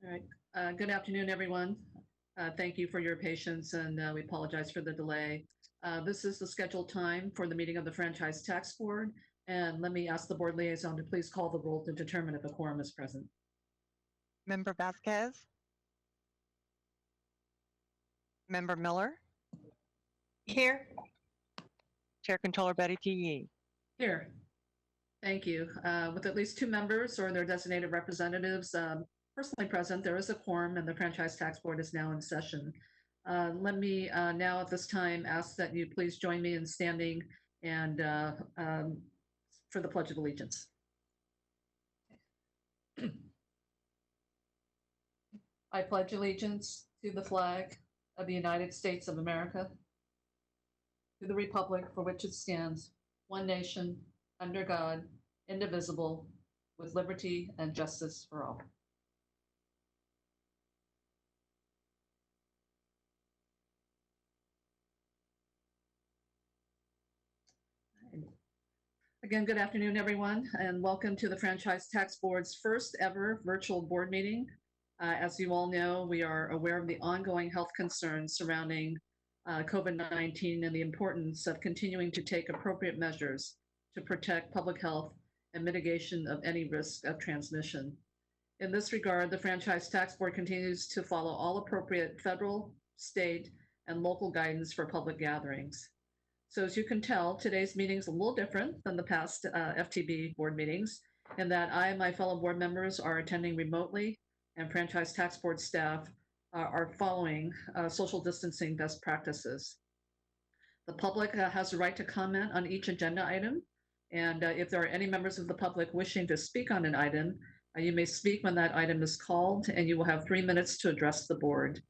All right. Good afternoon, everyone. Thank you for your patience, and we apologize for the delay. This is the scheduled time for the meeting of the Franchise Tax Board, and let me ask the board liaison to please call the roll to determine if a quorum is present. Member Vasquez? Member Miller? Here. Chair Controller Betty T. Yee. Here. Thank you. With at least two members or their designated representatives personally present, there is a quorum, and the Franchise Tax Board is now in session. Let me now at this time ask that you please join me in standing and for the Pledge of Allegiance. I pledge allegiance to the flag of the United States of America, to the republic for which it stands, one nation, under God, indivisible, with liberty and justice for all. Again, good afternoon, everyone, and welcome to the Franchise Tax Board's first ever virtual board meeting. As you all know, we are aware of the ongoing health concerns surrounding COVID-19 and the importance of continuing to take appropriate measures to protect public health and mitigation of any risk of transmission. In this regard, the Franchise Tax Board continues to follow all appropriate federal, state, and local guidance for public gatherings. So as you can tell, today's meeting is a little different than the past FTB board meetings in that I and my fellow board members are attending remotely, and Franchise Tax Board staff are following social distancing best practices. The public has the right to comment on each agenda item, and if there are any members of the public wishing to speak on an item, you may speak when that item is called, and you will have 3 minutes to address the board.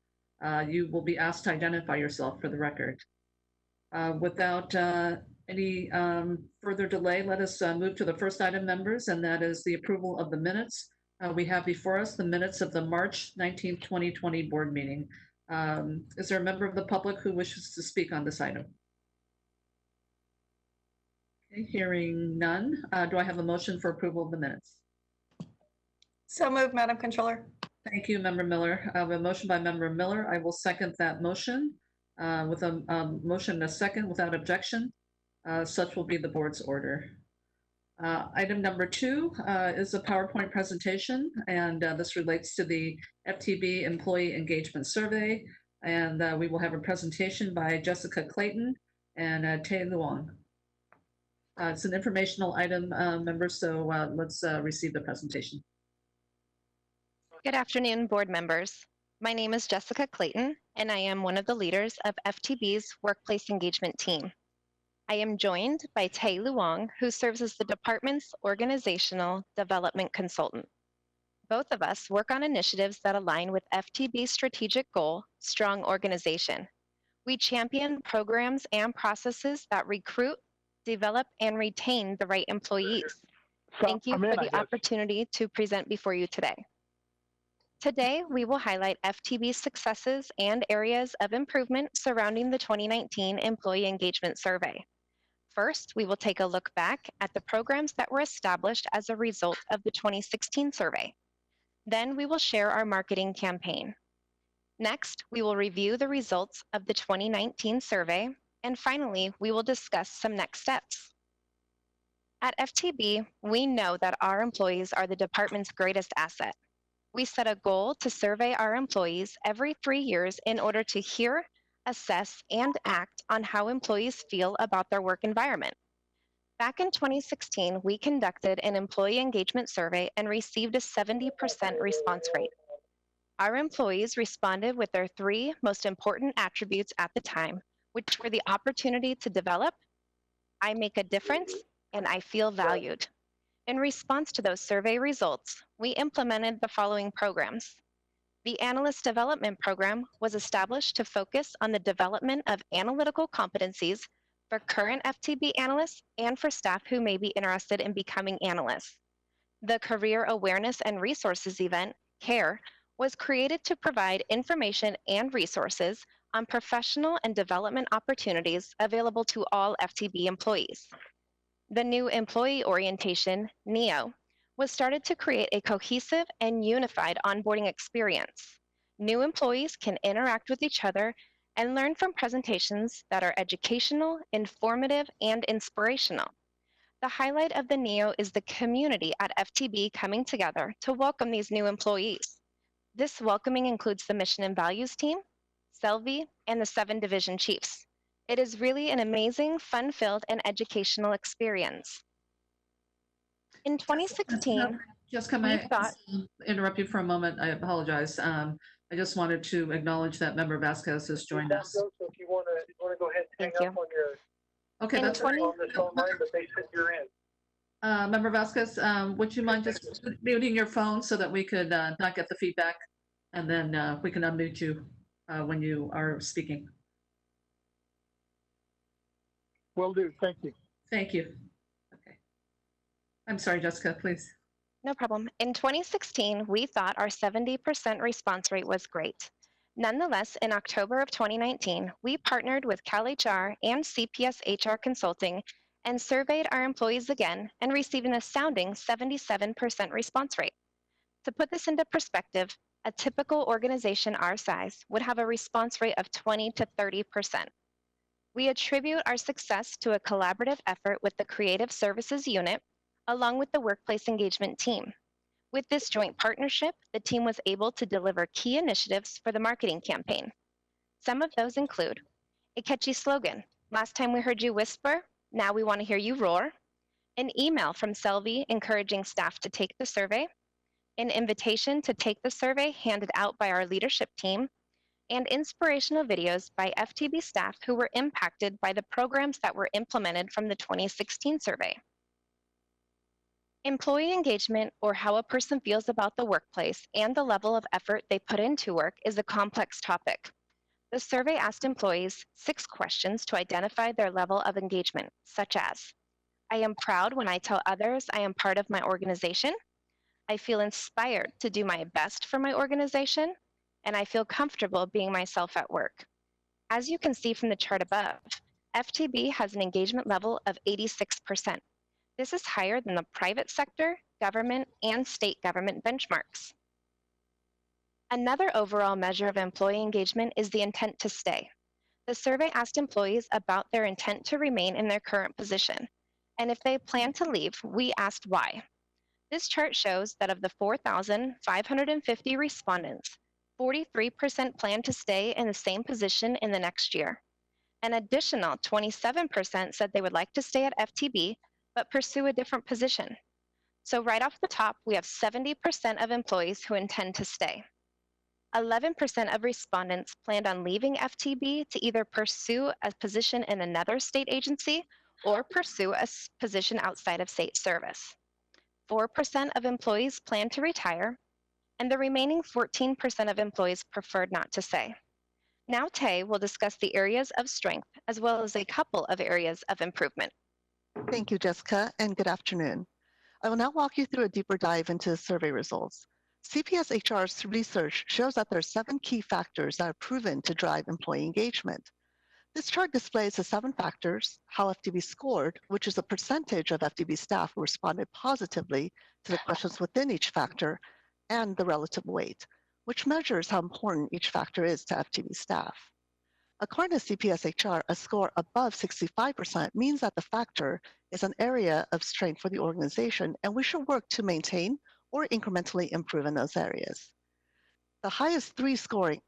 You will be asked to identify yourself for the record. Without any further delay, let us move to the first item, members, and that is the approval of the minutes. We have before us the minutes of the March 19th, 2020 board meeting. Is there a member of the public who wishes to speak on this item? Okay, hearing none. Do I have a motion for approval of the minutes? So moved, Madam Controller. Thank you, Member Miller. I have a motion by Member Miller. I will second that motion. With a motion and a second without objection, such will be the board's order. Item number 2 is a PowerPoint presentation, and this relates to the FTB Employee Engagement Survey, and we will have a presentation by Jessica Clayton and Tae Luong. It's an informational item, members, so let's receive the presentation. Good afternoon, board members. My name is Jessica Clayton, and I am one of the leaders of FTB's Workplace Engagement Team. I am joined by Tae Luong, who serves as the department's Organizational Development Consultant. Both of us work on initiatives that align with FTB's strategic goal, strong organization. We champion programs and processes that recruit, develop, and retain the right employees. Thank you for the opportunity to present before you today. Today, we will highlight FTB's successes and areas of improvement surrounding the 2019 Employee Engagement Survey. First, we will take a look back at the programs that were established as a result of the 2016 survey. Then we will share our marketing campaign. Next, we will review the results of the 2019 survey. And finally, we will discuss some next steps. At FTB, we know that our employees are the department's greatest asset. We set a goal to survey our employees every 3 years in order to hear, assess, and act on how employees feel about their work environment. Back in 2016, we conducted an employee engagement survey and received a 70% response rate. Our employees responded with their 3 most important attributes at the time, which were the opportunity to develop, I make a difference, and I feel valued. In response to those survey results, we implemented the following programs. The Analyst Development Program was established to focus on the development of analytical competencies for current FTB analysts and for staff who may be interested in becoming analysts. The Career Awareness and Resources event, CARE, was created to provide information and resources on professional and development opportunities available to all FTB employees. The new employee orientation, NEO, was started to create a cohesive and unified onboarding experience. New employees can interact with each other and learn from presentations that are educational, informative, and inspirational. The highlight of the NEO is the community at FTB coming together to welcome these new employees. This welcoming includes the Mission and Values team, Selvi, and the 7 Division Chiefs. It is really an amazing, fun-filled, and educational experience. In 2016, Jessica, we may I thought, just, interrupt you for a moment? I apologize. I just wanted to acknowledge that Member Vasquez has joined us. So if you want to go ahead and Thank hang you. up on your Okay, in that's 20, on this phone line, but they said you're in. Member Vasquez, would you mind just muting your phone so that we could not get the feedback? And then we can unmute you when you are speaking. Will do. Thank you. Thank you. Okay. I'm sorry, Jessica, please. No problem. In 2016, we thought our 70% response rate was great. Nonetheless, in October of 2019, we partnered with CalHR and CPS HR Consulting and surveyed our employees again and received an astounding 77% response rate. To put this into perspective, a typical organization our size would have a response rate of 20 to 30%. We attribute our success to a collaborative effort with the Creative Services Unit, along with the Workplace Engagement team. With this joint partnership, the team was able to deliver key initiatives for the marketing campaign. Some of those include a catchy slogan, "Last time we heard you whisper, now we want to hear you roar," an email from Selvi encouraging staff to take the survey, an invitation to take the survey handed out by our leadership team, and inspirational videos by FTB staff who were impacted by the programs that were implemented from the 2016 survey. Employee engagement, or how a person feels about the workplace and the level of effort they put into work, is a complex topic. The survey asked employees 6 questions to identify their level of engagement, such as, I am proud when I tell others I am part of my organization, I feel inspired to do my best for my organization, and I feel comfortable being myself at work. As you can see from the chart above, FTB has an engagement level of 86%. This is higher than the private sector, government, and state government benchmarks. Another overall measure of employee engagement is the intent to stay. The survey asked employees about their intent to remain in their current position, and if they plan to leave, we asked why. This chart shows that of the 4,550 respondents, 43% plan to stay in the same position in the next year. An additional 27% said they would like to stay at FTB, but pursue a different position. So right off the top, we have 70% of employees who intend to stay. 11% of respondents planned on leaving FTB to either pursue a position in another state agency or pursue a position outside of state service. 4% of employees plan to retire, and the remaining 14% of employees preferred not to stay. Now Tay will discuss the areas of strength as well as a couple of areas of improvement. Thank you, Jessica, and good afternoon. I will now walk you through a deeper dive into the survey results. CPS HR's research shows that there are 7 key factors that are proven to drive employee engagement. This chart displays the 7 factors, how FTB scored, which is a percentage of FTB staff who responded positively to the questions within each factor, and the relative weight, which measures how important each factor is to FTB staff. According to CPS HR, a score above 65% means that the factor is an area of strength for the organization, and we should work to maintain or incrementally improve in those areas. The highest 3 scoring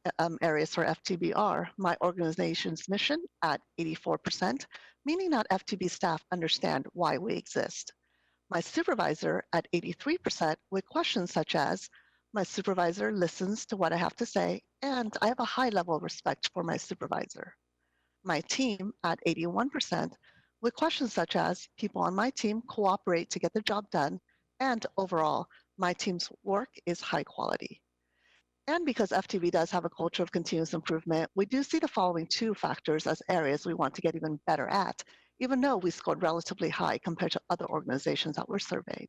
areas for FTB are my organization's mission at 84%, meaning that FTB staff understand why we exist. My supervisor at 83% with questions such as, my supervisor listens to what I have to say, and I have a high level of respect for my supervisor. My team at 81% with questions such as, people on my team cooperate to get the job done, and overall, my team's work is high quality. And because FTB does have a culture of continuous improvement, we do see the following 2 factors as areas we want to get even better at, even though we scored relatively high compared to other organizations that were surveyed.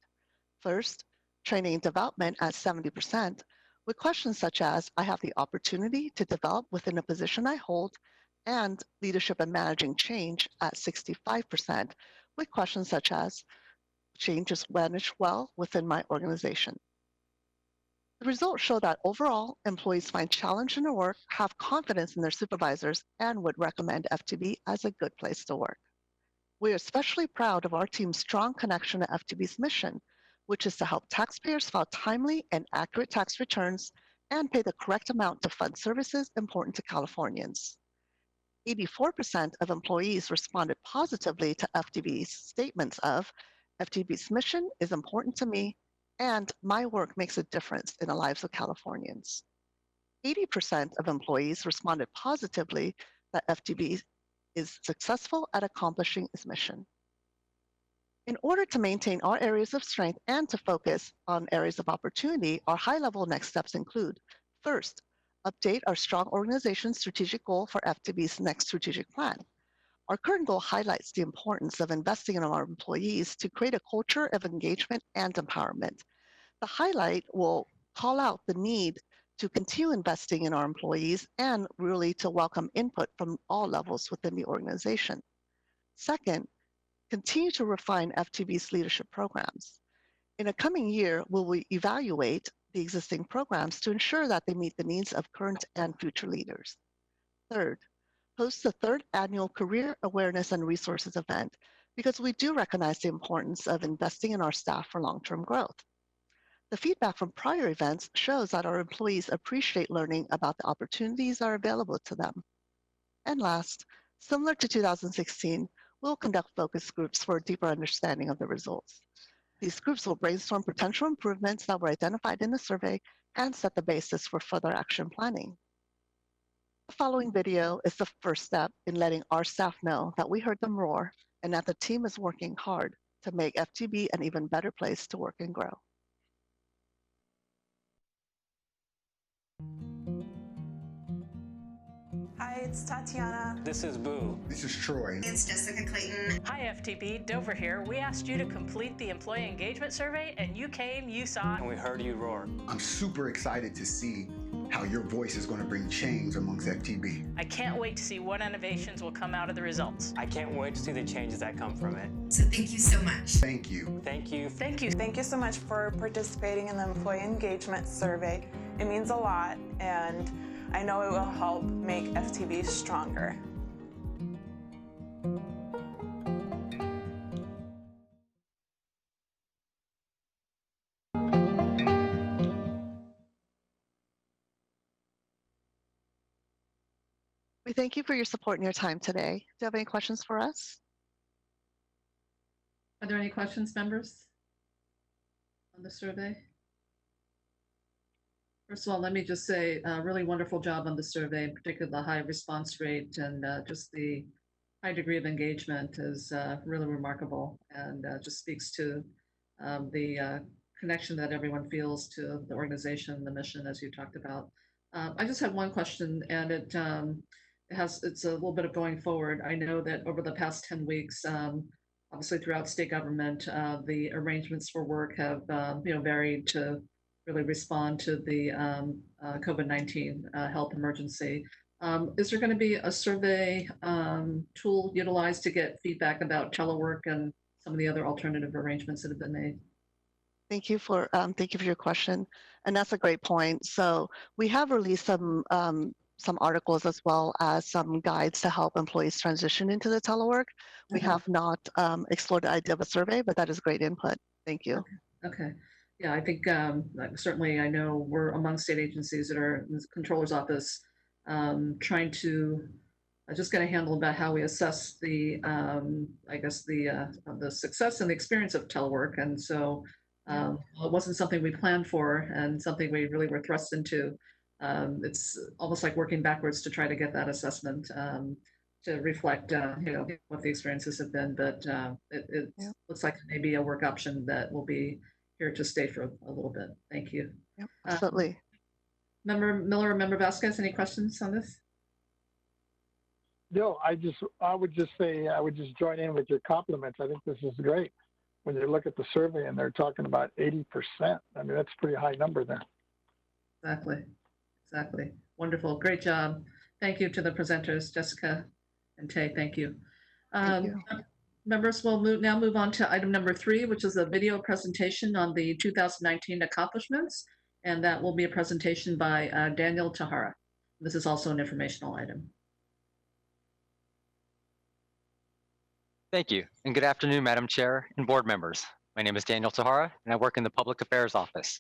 First, training and development at 70%, with questions such as, I have the opportunity to develop within a position I hold, and leadership and managing change at 65%, with questions such as, Change is managed well within my organization. The results show that overall, employees find challenge in their work, have confidence in their supervisors, and would recommend FTB as a good place to work. We are especially proud of our team's strong connection to FTB's mission, which is to help taxpayers file timely and accurate tax returns and pay the correct amount to fund services important to Californians. 84% of employees responded positively to FTB's statements of, FTB's mission is important to me, and my work makes a difference in the lives of Californians. 80% of employees responded positively that FTB is successful at accomplishing its mission. In order to maintain our areas of strength and to focus on areas of opportunity, our high-level next steps include, first, update our strong organization strategic goal for FTB's next strategic plan. Our current goal highlights the importance of investing in our employees to create a culture of engagement and empowerment. The highlight will call out the need to continue investing in our employees and really to welcome input from all levels within the organization. Second, continue to refine FTB's leadership programs. In a coming year, we will evaluate the existing programs to ensure that they meet the needs of current and future leaders. Third, host the third annual Career Awareness and Resources event because we do recognize the importance of investing in our staff for long-term growth. The feedback from prior events shows that our employees appreciate learning about the opportunities that are available to them. And last, similar to 2016, we'll conduct focus groups for a deeper understanding of the results. These groups will brainstorm potential improvements that were identified in the survey and set the basis for further action planning. The following video is the first step in letting our staff know that we heard them roar and that the team is working hard to make FTB an even better place to work and grow. Hi, it's Tatiana. This is Boo. This is Troy. It's Jessica Clayton. Hi, FTB. Dover here. We asked you to complete the employee engagement survey, and you came, you saw, and we heard you roar. I'm super excited to see how your voice is going to bring change amongst FTB. I can't wait to see what innovations will come out of the results. I can't wait to see the changes that come from it. So thank you so much. Thank you. Thank you. Thank you. Thank you so much for participating in the employee engagement survey. It means a lot, and I know it will help make FTB stronger. We thank you for your support and your time today. Do you have any questions for us? Are there any questions, members, on the survey? First of all, let me just say a really wonderful job on the survey, in particular the high response rate and just the high degree of engagement is really remarkable and just speaks to the connection that everyone feels to the organization, the mission, as you talked about. I just have one question, and it's a little bit of going forward. I know that over the past 10 weeks, obviously throughout state government, the arrangements for work have varied to really respond to the COVID-19 health emergency. Is there going to be a survey tool utilized to get feedback about telework and some of the other alternative arrangements that have been made? Thank you for your question, and that's a great point. So we have released some articles as well as some guides to help employees transition into the telework. We have not explored the idea of a survey, but that is great input. Thank you. Okay. Yeah, I think certainly I know we're among state agencies that are in the controller's office trying to just get a handle about how we assess the, the success and the experience of telework. And so it wasn't something we planned for and something we really were thrust into. It's almost like working backwards to try to get that assessment to reflect, what the experiences have been. But it looks like maybe a work option that will be here to stay for a little bit. Thank you. Yep, absolutely. Member Miller or Member Vasquez, any questions on this? No, I would just join in with your compliments. I think this is great. When you look at the survey and they're talking about 80%, I mean, that's a pretty high number there. Exactly. Wonderful. Great job. Thank you to the presenters, Jessica and Tay. Thank you. Thank you. Members will now move on to item number 3, which is a video presentation on the 2019 accomplishments. And that will be a presentation by Daniel Tahara. This is also an informational item. Thank you, and good afternoon, Madam Chair and board members. My name is Daniel Tahara, and I work in the Public Affairs Office.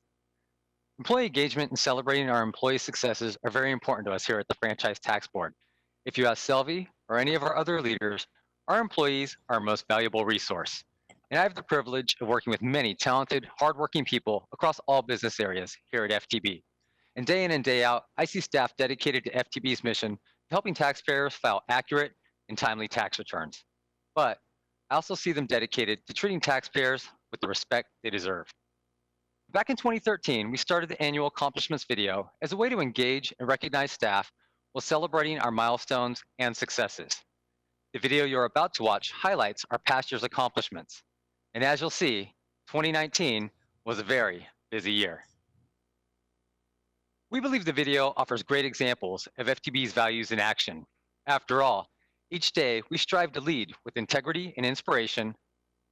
Employee engagement and celebrating our employee successes are very important to us here at the Franchise Tax Board. If you ask Selvi or any of our other leaders, our employees are our most valuable resource. And I have the privilege of working with many talented, hardworking people across all business areas here at FTB. And day in and day out, I see staff dedicated to FTB's mission of helping taxpayers file accurate and timely tax returns. But I also see them dedicated to treating taxpayers with the respect they deserve. Back in 2013, we started the annual accomplishments video as a way to engage and recognize staff while celebrating our milestones and successes. The video you're about to watch highlights our past year's accomplishments. And as you'll see, 2019 was a very busy year. We believe the video offers great examples of FTB's values in action. After all, each day we strive to lead with integrity and inspiration,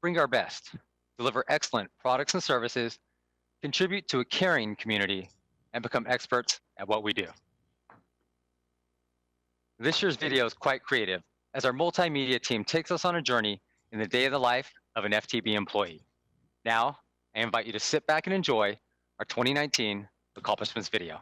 bring our best, deliver excellent products and services, contribute to a caring community, and become experts at what we do. This year's video is quite creative, as our multimedia team takes us on a journey in the day of the life of an FTB employee. Now, I invite you to sit back and enjoy our 2019 accomplishments video.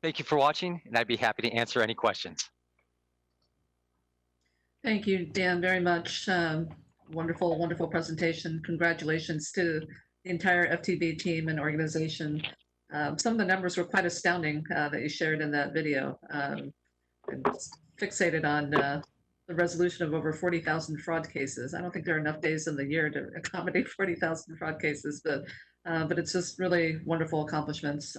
Thank you for watching, and I'd be happy to answer any questions. Thank you, Dan, very much. Wonderful, wonderful presentation. Congratulations to the entire FTB team and organization. Some of the numbers were quite astounding that you shared in that video. I'm fixated on the resolution of over 40,000 fraud cases. I don't think there are enough days in the year to accommodate 40,000 fraud cases, but it's just really wonderful accomplishments.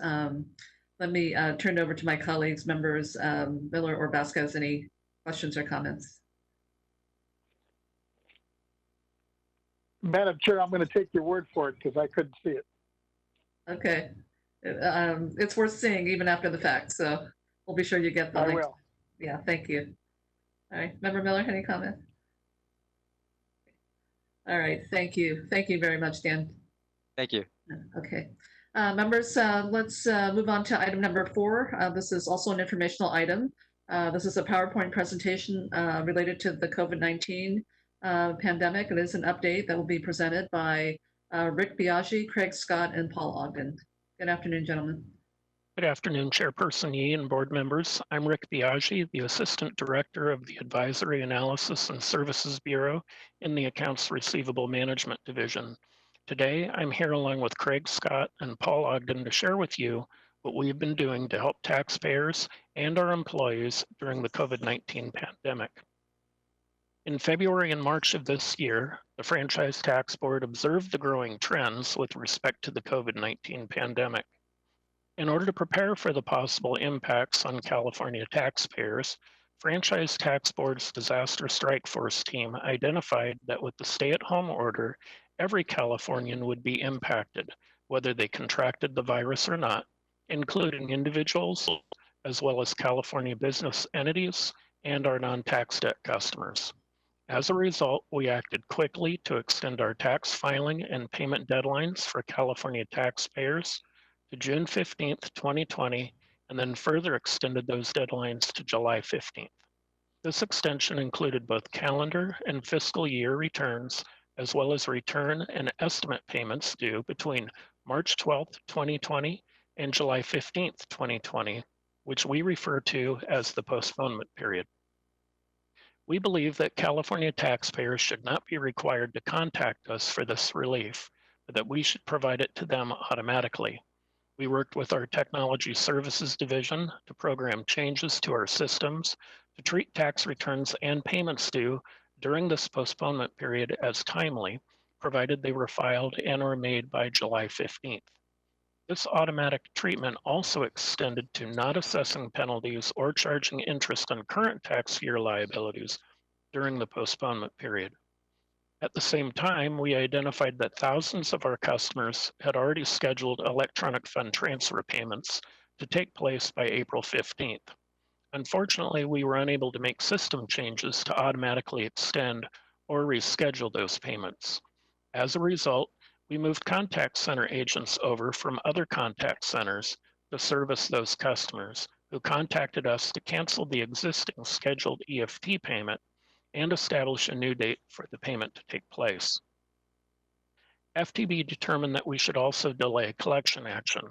Let me turn it over to my colleagues, members, Miller or Vasquez, any questions or comments? Madam Chair, I'm going to take your word for it because I couldn't see it. Okay. It's worth seeing even after the fact, so we'll be sure you get the I link. will. Yeah, thank you. All right, Member Miller, any comment? All right, thank you. Thank you very much, Dan. Thank you. Okay. Members, let's move on to item number 4. This is also an informational item. This is a PowerPoint presentation related to the COVID-19 pandemic. It is an update that will be presented by Rick Biaggi, Craig Scott, and Paul Ogden. Good afternoon, gentlemen. Good afternoon, Chairperson Yee and board members. I'm Rick Biaggi, the Assistant Director of the Advisory Analysis and Services Bureau in the Accounts Receivable Management Division. Today, I'm here along with Craig Scott and Paul Ogden to share with you what we have been doing to help taxpayers and our employees during the COVID-19 pandemic. In February and March of this year, the Franchise Tax Board observed the growing trends with respect to the COVID-19 pandemic. In order to prepare for the possible impacts on California taxpayers, Franchise Tax Board's Disaster Strike Force team identified that with the stay-at-home order, every Californian would be impacted, whether they contracted the virus or not, including individuals, as well as California business entities and our non-tax debt customers. As a result, we acted quickly to extend our tax filing and payment deadlines for California taxpayers to June 15th, 2020, and then further extended those deadlines to July 15th. This extension included both calendar and fiscal year returns, as well as return and estimate payments due between March 12th, 2020 and July 15th, 2020, which we refer to as the postponement period. We believe that California taxpayers should not be required to contact us for this relief, but that we should provide it to them automatically. We worked with our Technology Services Division to program changes to our systems to treat tax returns and payments due during this postponement period as timely, provided they were filed and were made by July 15th. This automatic treatment also extended to not assessing penalties or charging interest on current tax year liabilities during the postponement period. At the same time, we identified that thousands of our customers had already scheduled electronic fund transfer payments to take place by April 15th. Unfortunately, we were unable to make system changes to automatically extend or reschedule those payments. As a result, we moved contact center agents over from other contact centers to service those customers who contacted us to cancel the existing scheduled EFT payment and establish a new date for the payment to take place. FTB determined that we should also delay collection action.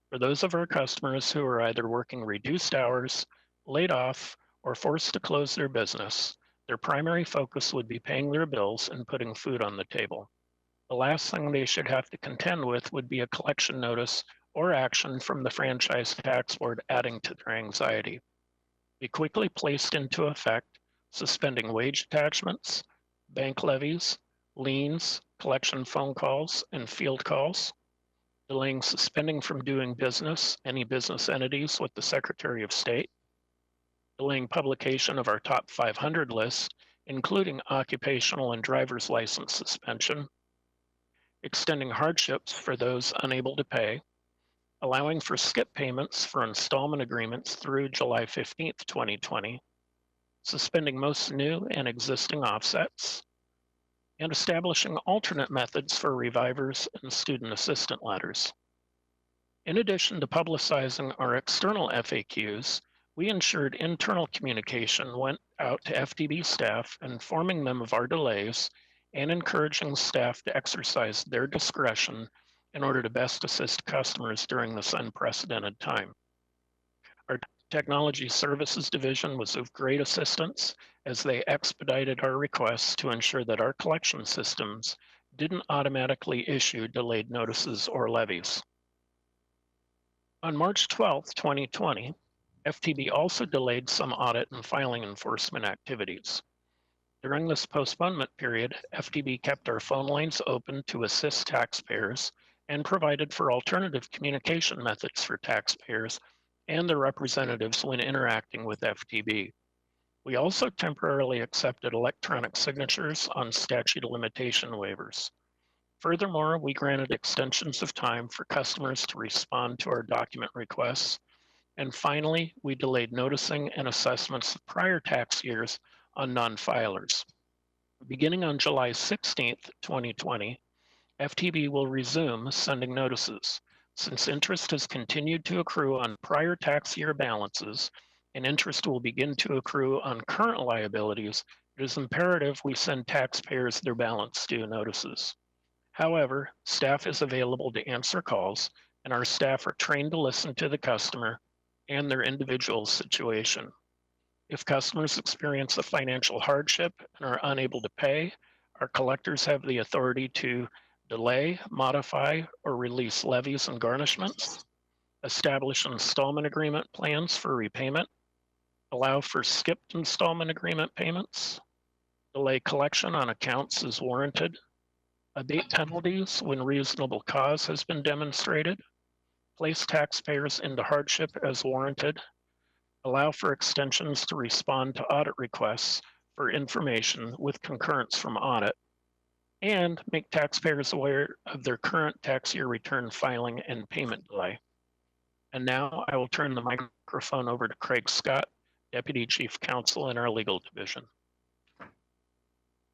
For those of our customers who are either working reduced hours, laid off, or forced to close their business, their primary focus would be paying their bills and putting food on the table. The last thing they should have to contend with would be a collection notice or action from the Franchise Tax Board adding to their anxiety. We quickly placed into effect suspending wage attachments, bank levies, liens, collection phone calls, and field calls, delaying suspending from doing business any business entities with the Secretary of State, delaying publication of our top 500 list, including occupational and driver's license suspension, extending hardships for those unable to pay, allowing for skip payments for installment agreements through July 15th, 2020, suspending most new and existing offsets, and establishing alternate methods for revivers and student assistant letters. In addition to publicizing our external FAQs, we ensured internal communication went out to FTB staff, informing them of our delays and encouraging staff to exercise their discretion in order to best assist customers during this unprecedented time. Our Technology Services Division was of great assistance as they expedited our requests to ensure that our collection systems didn't automatically issue delayed notices or levies. On March 12, 2020, FTB also delayed some audit and filing enforcement activities. During this postponement period, FTB kept our phone lines open to assist taxpayers and provided for alternative communication methods for taxpayers and their representatives when interacting with FTB. We also temporarily accepted electronic signatures on statute of limitation waivers. Furthermore, we granted extensions of time for customers to respond to our document requests. And finally, we delayed noticing and assessments of prior tax years on non-filers. Beginning on July 16th, 2020, FTB will resume sending notices. Since interest has continued to accrue on prior tax year balances and interest will begin to accrue on current liabilities, it is imperative we send taxpayers their balance due notices. However, staff is available to answer calls, and our staff are trained to listen to the customer and their individual situation. If customers experience a financial hardship and are unable to pay, our collectors have the authority to delay, modify, or release levies and garnishments, establish installment agreement plans for repayment, allow for skipped installment agreement payments, delay collection on accounts as warranted, abate penalties when reasonable cause has been demonstrated, place taxpayers into hardship as warranted, allow for extensions to respond to audit requests for information with concurrence from audit, and make taxpayers aware of their current tax year return filing and payment delay. And now I will turn the microphone over to Craig Scott, Deputy Chief Counsel in our Legal Division.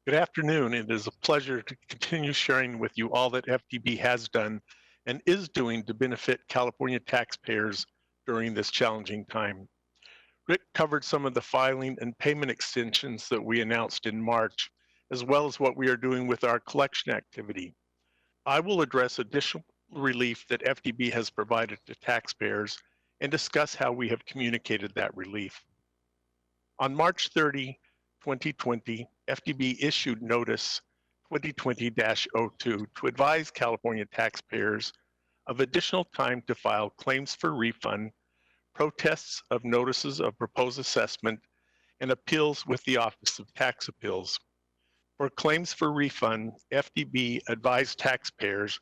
Good afternoon. It is a pleasure to continue sharing with you all that FTB has done and is doing to benefit California taxpayers during this challenging time. Rick covered some of the filing and payment extensions that we announced in March, as well as what we are doing with our collection activity. I will address additional relief that FTB has provided to taxpayers and discuss how we have communicated that relief. On March 30, 2020, FTB issued Notice 2020-02 to advise California taxpayers of additional time to file claims for refund, protests of notices of proposed assessment, and appeals with the Office of Tax Appeals. For claims for refund, FTB advised taxpayers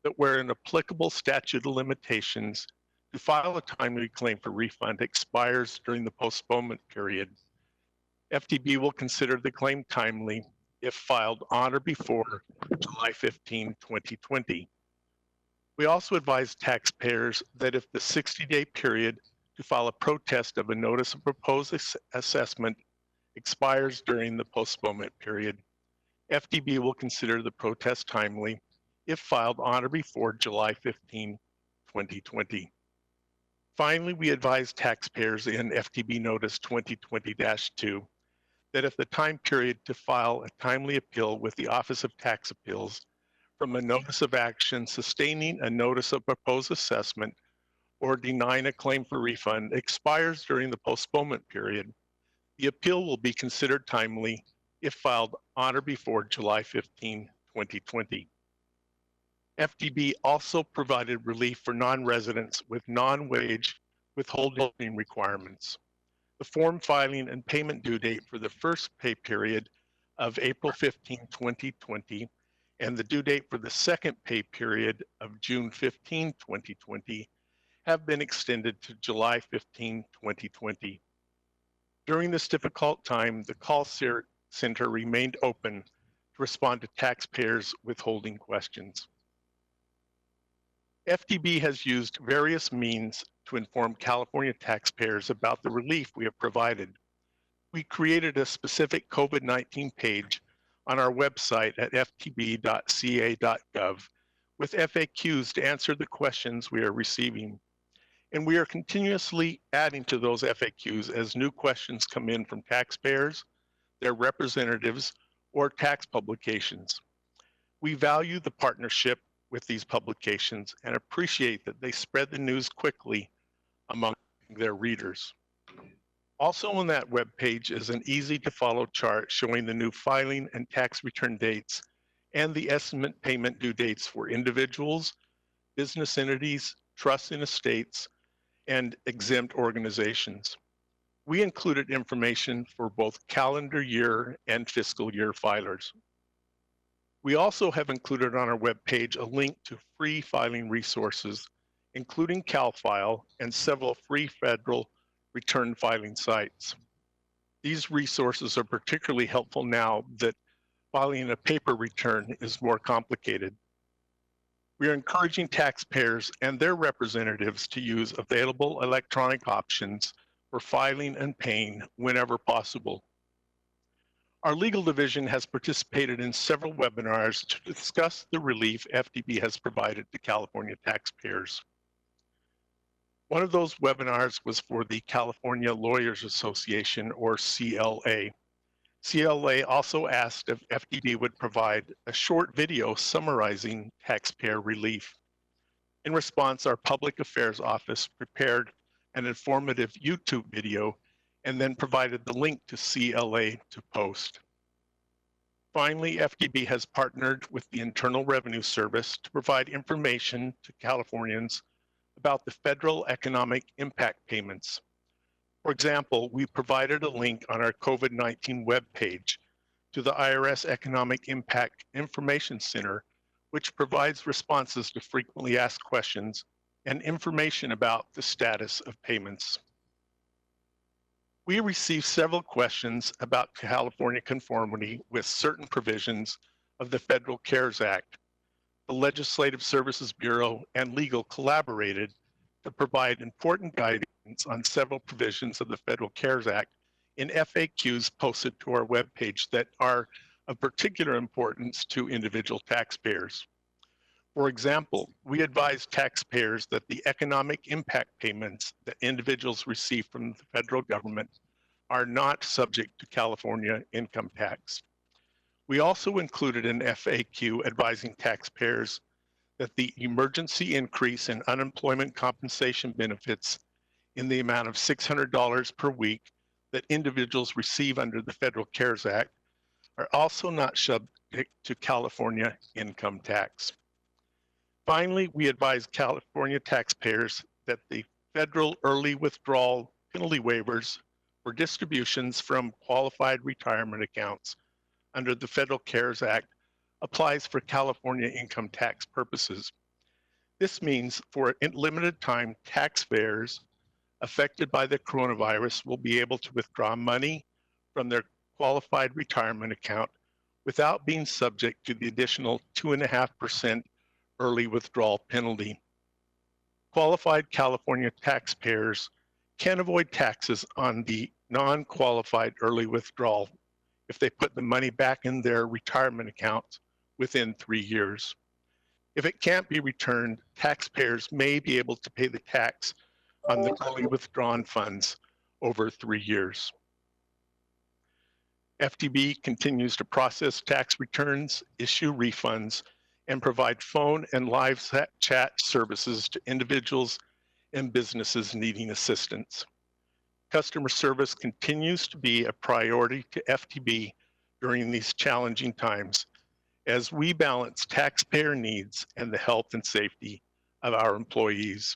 that where an applicable statute of limitations to file a timely claim for refund expires during the postponement period, FTB will consider the claim timely if filed on or before July 15, 2020. We also advise taxpayers that if the 60-day period to file a protest of a notice of proposed assessment expires during the postponement period, FTB will consider the protest timely if filed on or before July 15, 2020. Finally, we advise taxpayers in FTB Notice 2020-2 that if the time period to file a timely appeal with the Office of Tax Appeals from a notice of action sustaining a notice of proposed assessment or denying a claim for refund expires during the postponement period, the appeal will be considered timely if filed on or before July 15, 2020. FTB also provided relief for non-residents with non-wage withholding requirements. The form filing and payment due date for the first pay period of April 15, 2020, and the due date for the second pay period of June 15, 2020, have been extended to July 15, 2020. During this difficult time, the call center remained open to respond to taxpayers' withholding questions. FTB has used various means to inform California taxpayers about the relief we have provided. We created a specific COVID-19 page on our website at ftb.ca.gov with FAQs to answer the questions we are receiving. And we are continuously adding to those FAQs as new questions come in from taxpayers, their representatives, or tax publications. We value the partnership with these publications and appreciate that they spread the news quickly among their readers. Also on that webpage is an easy to follow chart showing the new filing and tax return dates and the estimate payment due dates for individuals, business entities, trusts and estates, and exempt organizations. We included information for both calendar year and fiscal year filers. We also have included on our webpage a link to free filing resources, including CalFile and several free federal return filing sites. These resources are particularly helpful now that filing a paper return is more complicated. We are encouraging taxpayers and their representatives to use available electronic options for filing and paying whenever possible. Our legal division has participated in several webinars to discuss the relief FTB has provided to California taxpayers. One of those webinars was for the California Lawyers Association, or CLA. CLA also asked if FTB would provide a short video summarizing taxpayer relief. In response, our Public Affairs Office prepared an informative YouTube video and then provided the link to CLA to post. Finally, FTB has partnered with the Internal Revenue Service to provide information to Californians about the federal economic impact payments. For example, we provided a link on our COVID-19 webpage to the IRS Economic Impact Information Center, which provides responses to frequently asked questions and information about the status of payments. We received several questions about California conformity with certain provisions of the Federal CARES Act. The Legislative Services Bureau and legal collaborated to provide important guidance on several provisions of the Federal CARES Act in FAQs posted to our webpage that are of particular importance to individual taxpayers. For example, we advise taxpayers that the economic impact payments that individuals receive from the federal government are not subject to California income tax. We also included an FAQ advising taxpayers that the emergency increase in unemployment compensation benefits in the amount of $600 per week that individuals receive under the Federal CARES Act are also not subject to California income tax. Finally, we advise California taxpayers that the federal early withdrawal penalty waivers for distributions from qualified retirement accounts under the Federal CARES Act applies for California income tax purposes. This means for a limited time, taxpayers affected by the coronavirus will be able to withdraw money from their qualified retirement account without being subject to the additional 2.5% early withdrawal penalty. Qualified California taxpayers can avoid taxes on the non-qualified early withdrawal if they put the money back in their retirement account within 3 years. If it can't be returned, taxpayers may be able to pay the tax on the early withdrawn funds over 3 years. FTB continues to process tax returns, issue refunds, and provide phone and live chat services to individuals and businesses needing assistance. Customer service continues to be a priority to FTB during these challenging times as we balance taxpayer needs and the health and safety of our employees.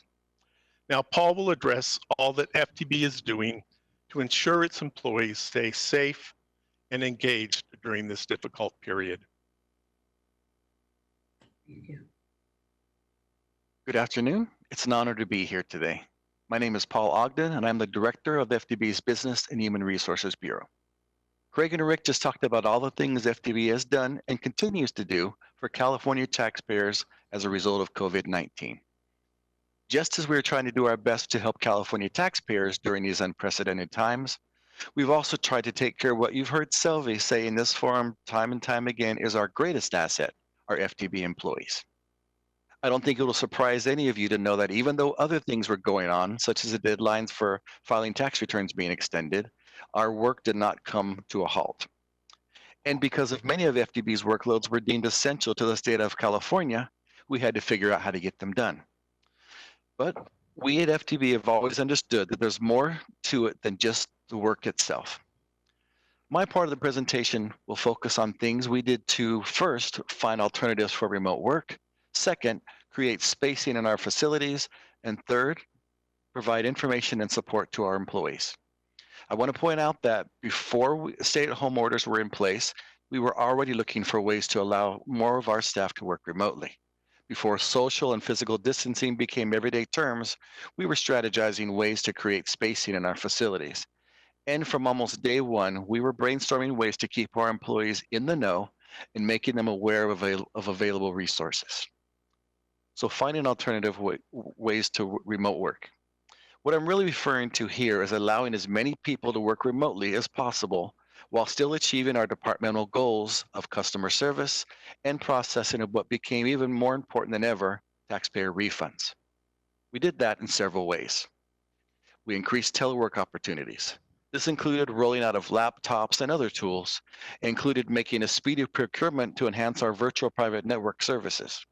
Now, Paul will address all that FTB is doing to ensure its employees stay safe and engaged during this difficult period. Thank you. Good afternoon. It's an honor to be here today. My name is Paul Ogden, and I'm the director of FTB's Business and Human Resources Bureau. Craig and Rick just talked about all the things FTB has done and continues to do for California taxpayers as a result of COVID-19. Just as we're trying to do our best to help California taxpayers during these unprecedented times, we've also tried to take care of what you've heard Selvie say in this forum time and time again is our greatest asset, our FTB employees. I don't think it will surprise any of you to know that even though other things were going on, such as the deadlines for filing tax returns being extended, our work did not come to a halt. And because of many of FTB's workloads were deemed essential to the state of California, we had to figure out how to get them done. But we at FTB have always understood that there's more to it than just the work itself. My part of the presentation will focus on things we did to, first, find alternatives for remote work, second, create spacing in our facilities, and third, provide information and support to our employees. I want to point out that before stay-at-home orders were in place, we were already looking for ways to allow more of our staff to work remotely. Before social and physical distancing became everyday terms, we were strategizing ways to create spacing in our facilities. And from almost day one, we were brainstorming ways to keep our employees in the know and making them aware of available resources. So finding alternative ways to remote work. What I'm really referring to here is allowing as many people to work remotely as possible while still achieving our departmental goals of customer service and processing of what became even more important than ever, taxpayer refunds. We did that in several ways. We increased telework opportunities. This included rolling out of laptops and other tools, included making a speedy procurement to enhance our virtual private network services.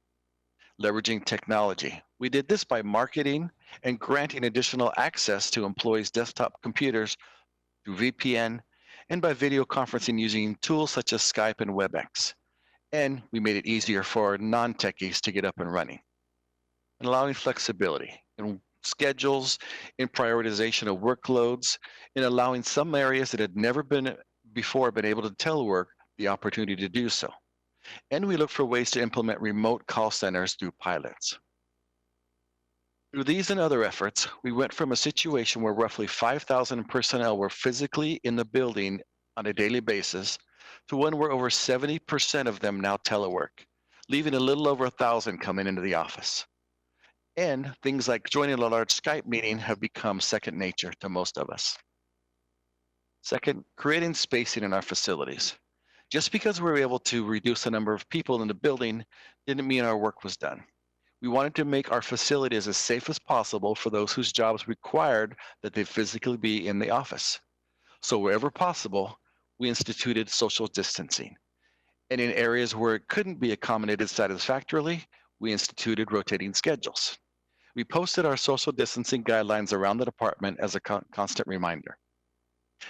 Leveraging technology. We did this by marketing and granting additional access to employees' desktop computers through VPN and by video conferencing using tools such as Skype and WebEx. And we made it easier for non-techies to get up and running. And allowing flexibility in schedules, in prioritization of workloads, in allowing some areas that had never been before been able to telework the opportunity to do so. And we look for ways to implement remote call centers through pilots. Through these and other efforts, we went from a situation where roughly 5,000 personnel were physically in the building on a daily basis to one where over 70% of them now telework, leaving a little over 1,000 coming into the office. And things like joining a large Skype meeting have become second nature to most of us. Second, creating spacing in our facilities. Just because we were able to reduce the number of people in the building didn't mean our work was done. We wanted to make our facilities as safe as possible for those whose jobs required that they physically be in the office. So wherever possible, we instituted social distancing. And in areas where it couldn't be accommodated satisfactorily, we instituted rotating schedules. We posted our social distancing guidelines around the department as a constant reminder.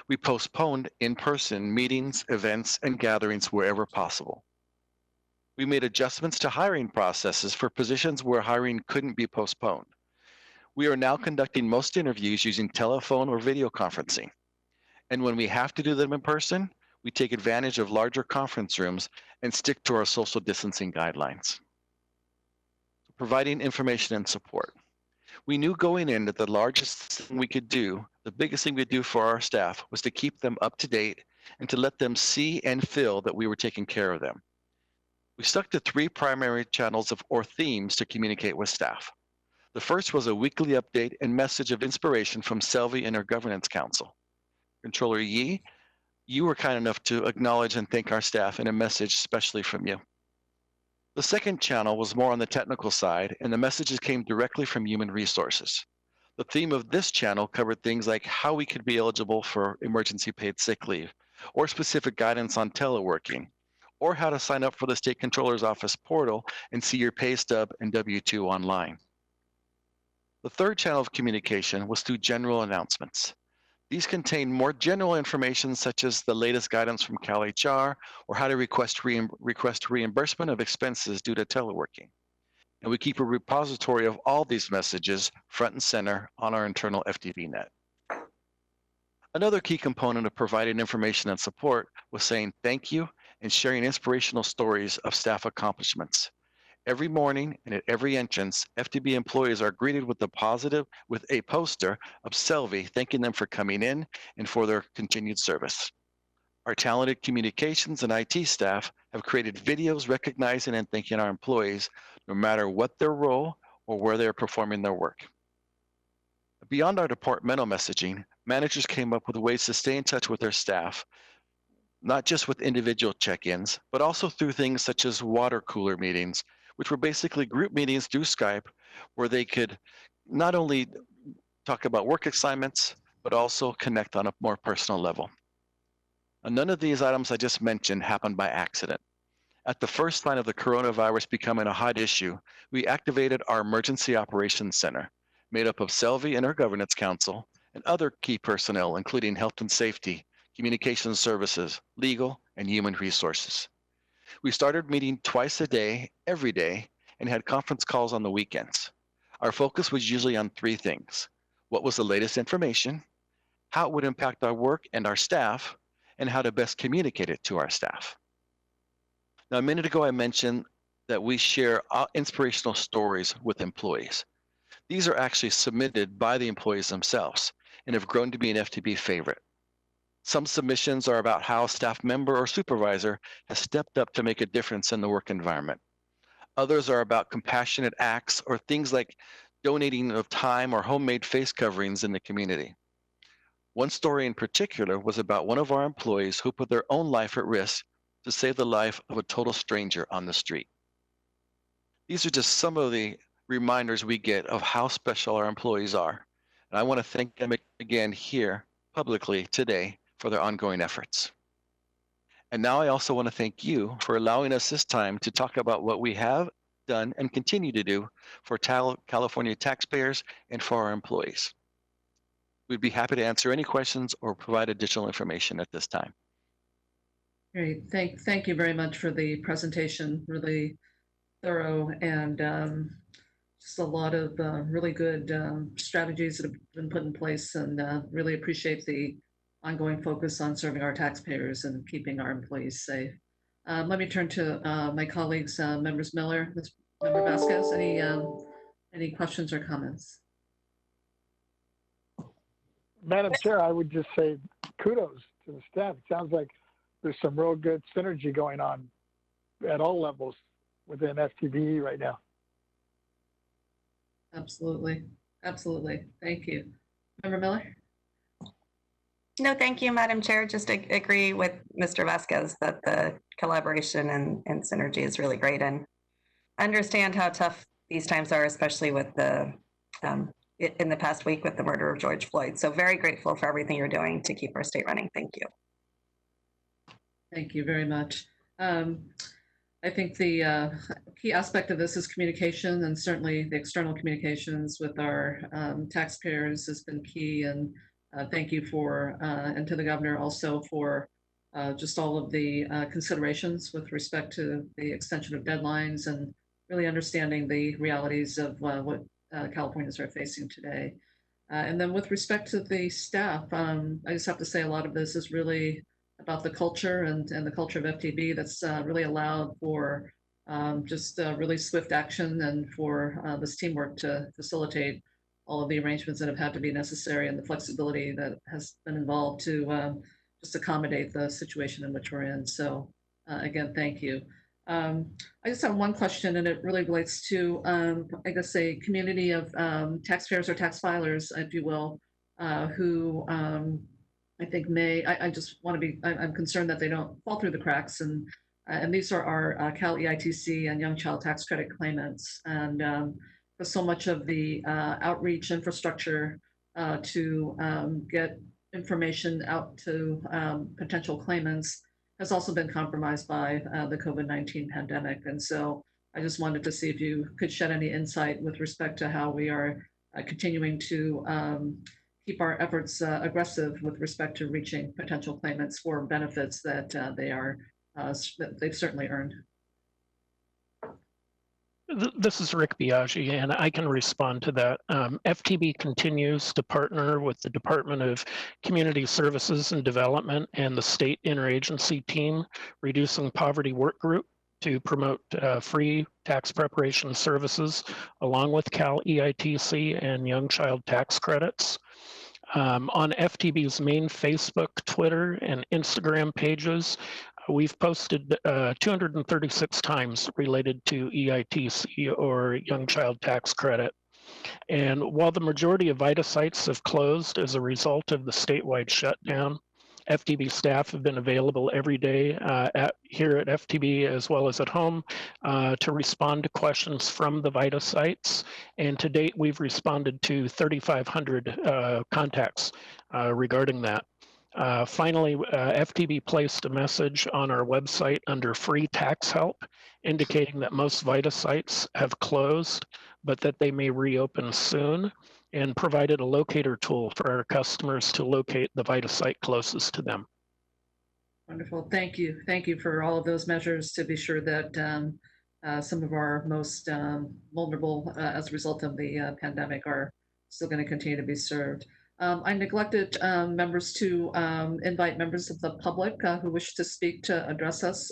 We postponed in-person meetings, events, and gatherings wherever possible. We made adjustments to hiring processes for positions where hiring couldn't be postponed. We are now conducting most interviews using telephone or video conferencing. And when we have to do them in person, we take advantage of larger conference rooms and stick to our social distancing guidelines. Providing information and support. We knew going in that the largest thing we could do, the biggest thing we could do for our staff was to keep them up to date and to let them see and feel that we were taking care of them. We stuck to 3 primary channels or themes to communicate with staff. The first was a weekly update and message of inspiration from Selvi and our Governance Council. Controller Yee, you were kind enough to acknowledge and thank our staff in a message especially from you. The second channel was more on the technical side, and the messages came directly from Human Resources. The theme of this channel covered things like how we could be eligible for emergency paid sick leave, or specific guidance on teleworking, or how to sign up for the State Controller's Office portal and see your pay stub and W-2 online. The third channel of communication was through general announcements. These contain more general information such as the latest guidance from CalHR or how to request reimbursement of expenses due to teleworking. And we keep a repository of all these messages front and center on our internal FTB net. Another key component of providing information and support was saying thank you and sharing inspirational stories of staff accomplishments. Every morning and at every entrance, FTB employees are greeted with a poster of Selvi thanking them for coming in and for their continued service. Our talented communications and IT staff have created videos recognizing and thanking our employees, no matter what their role or where they are performing their work. Beyond our departmental messaging, managers came up with ways to stay in touch with their staff, not just with individual check-ins, but also through things such as water cooler meetings, which were basically group meetings through Skype where they could not only talk about work assignments, but also connect on a more personal level. And none of these items I just mentioned happened by accident. At the first sign of the coronavirus becoming a hot issue, we activated our Emergency Operations Center, made up of Selvi and our Governance Council, and other key personnel, including Health and Safety, Communications Services, Legal, and Human Resources. We started meeting twice a day, every day, and had conference calls on the weekends. Our focus was usually on 3 things. What was the latest information, how it would impact our work and our staff, and how to best communicate it to our staff. Now, a minute ago, I mentioned that we share inspirational stories with employees. These are actually submitted by the employees themselves and have grown to be an FTB favorite. Some submissions are about how a staff member or supervisor has stepped up to make a difference in the work environment. Others are about compassionate acts or things like donating of time or homemade face coverings in the community. One story in particular was about one of our employees who put their own life at risk to save the life of a total stranger on the street. These are just some of the reminders we get of how special our employees are. And I want to thank them again here publicly today for their ongoing efforts. And now I also want to thank you for allowing us this time to talk about what we have done and continue to do for California taxpayers and for our employees. We'd be happy to answer any questions or provide additional information at this time. Great. Thank you very much for the presentation. Really thorough and just a lot of really good strategies that have been put in place, and really appreciate the ongoing focus on serving our taxpayers and keeping our employees safe. Let me turn to my colleagues, Members Miller, Member Vasquez. Any questions or comments? Madam Chair, I would just say kudos to the staff. It sounds like there's some real good synergy going on at all levels within FTB right now. Absolutely. Absolutely. Thank you. Member Miller? No, thank you, Madam Chair. Just agree with Mr. Vasquez that the collaboration and synergy is really great, and understand how tough these times are, especially with the in the past week with the murder of George Floyd. So very grateful for everything you're doing to keep our state running. Thank you. Thank you very much. I think the key aspect of this is communication, and certainly the external communications with our taxpayers has been key. And thank you for, and to the governor also for just all of the considerations with respect to the extension of deadlines and really understanding the realities of what Californians are facing today. And then with respect to the staff, I just have to say a lot of this is really about the culture and the culture of FTB that's really allowed for just really swift action and for this teamwork to facilitate all of the arrangements that have had to be necessary and the flexibility that has been involved to just accommodate the situation in which we're in. So again, thank you. I just have one question, and it really relates to, I guess, a community of taxpayers or tax filers, if you will, who I think I just want to be, I'm concerned that they don't fall through the cracks. And these are our Cal EITC and Young Child Tax Credit claimants. And for so much of the outreach infrastructure to get information out to potential claimants has also been compromised by the COVID-19 pandemic. And so I just wanted to see if you could shed any insight with respect to how we are continuing to keep our efforts aggressive with respect to reaching potential claimants for benefits that that they've certainly earned. This is Rick Biaggi, and I can respond to that. FTB continues to partner with the Department of Community Services and Development and the state interagency team, Reducing Poverty Work Group, to promote free tax preparation services, along with Cal EITC and Young Child Tax Credits. On FTB's main Facebook, Twitter, and Instagram pages, we've posted 236 times related to EITC or Young Child Tax Credit. And while the majority of VITA sites have closed as a result of the statewide shutdown, FTB staff have been available every day here at FTB as well as at home to respond to questions from the VITA sites. And to date, we've responded to 3,500 contacts regarding that. Finally, FTB placed a message on our website under free tax help, indicating that most VITA sites have closed, but that they may reopen soon, and provided a locator tool for our customers to locate the VITA site closest to them. Wonderful. Thank you. Thank you for all of those measures to be sure that some of our most vulnerable as a result of the pandemic are still going to continue to be served. I neglected members to invite members of the public who wish to speak to address us.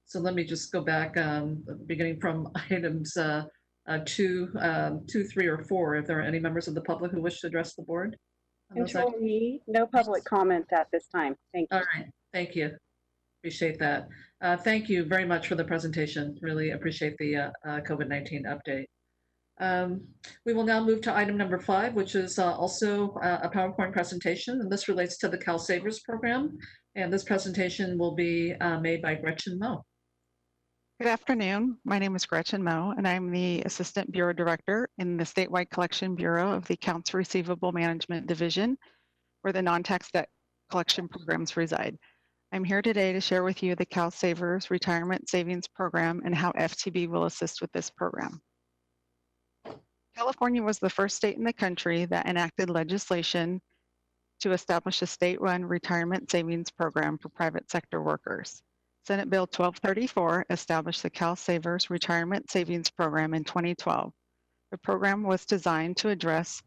So let me just go back, beginning from items 2, 3, or 4. If there are any members of the public who wish to address the board. Control me, no public comment at this time. Thank you. All right, thank you. Appreciate that. Thank you very much for the presentation. Really appreciate the COVID-19 update. We will now move to item number 5, which is also a PowerPoint presentation, and this relates to the Cal Savers program. And this presentation will be made by Gretchen Moe. Good afternoon. My name is Gretchen Moe, and I'm the Assistant Bureau Director in the Statewide Collection Bureau of the Accounts Receivable Management Division, where the non-tax debt collection programs reside. I'm here today to share with you the Cal Savers Retirement Savings Program and how FTB will assist with this program. California was the first state in the country that enacted legislation to establish a state-run retirement savings program for private sector workers. Senate Bill 1234 established the Cal Savers Retirement Savings Program in 2012. The program was designed to address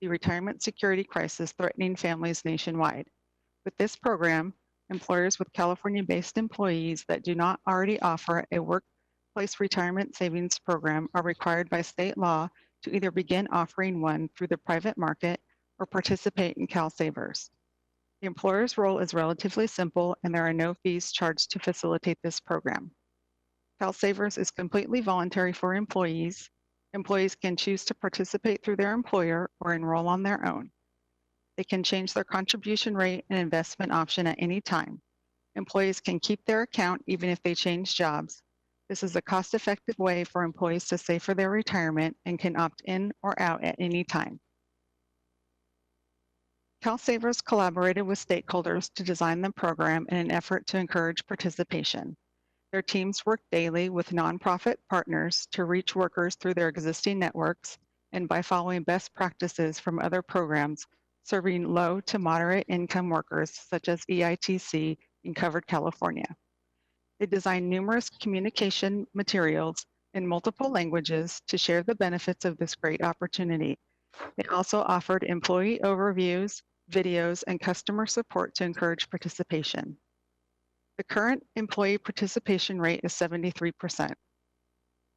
the retirement security crisis threatening families nationwide. With this program, employers with California-based employees that do not already offer a workplace retirement savings program are required by state law to either begin offering one through the private market or participate in Cal Savers. The employer's role is relatively simple, and there are no fees charged to facilitate this program. Cal Savers is completely voluntary for employees. Employees can choose to participate through their employer or enroll on their own. They can change their contribution rate and investment option at any time. Employees can keep their account even if they change jobs. This is a cost-effective way for employees to save for their retirement and can opt in or out at any time. CalSavers collaborated with stakeholders to design the program in an effort to encourage participation. Their teams work daily with nonprofit partners to reach workers through their existing networks and by following best practices from other programs serving low to moderate income workers such as EITC in covered California. They designed numerous communication materials in multiple languages to share the benefits of this great opportunity. They also offered employee overviews, videos, and customer support to encourage participation. The current employee participation rate is 73%.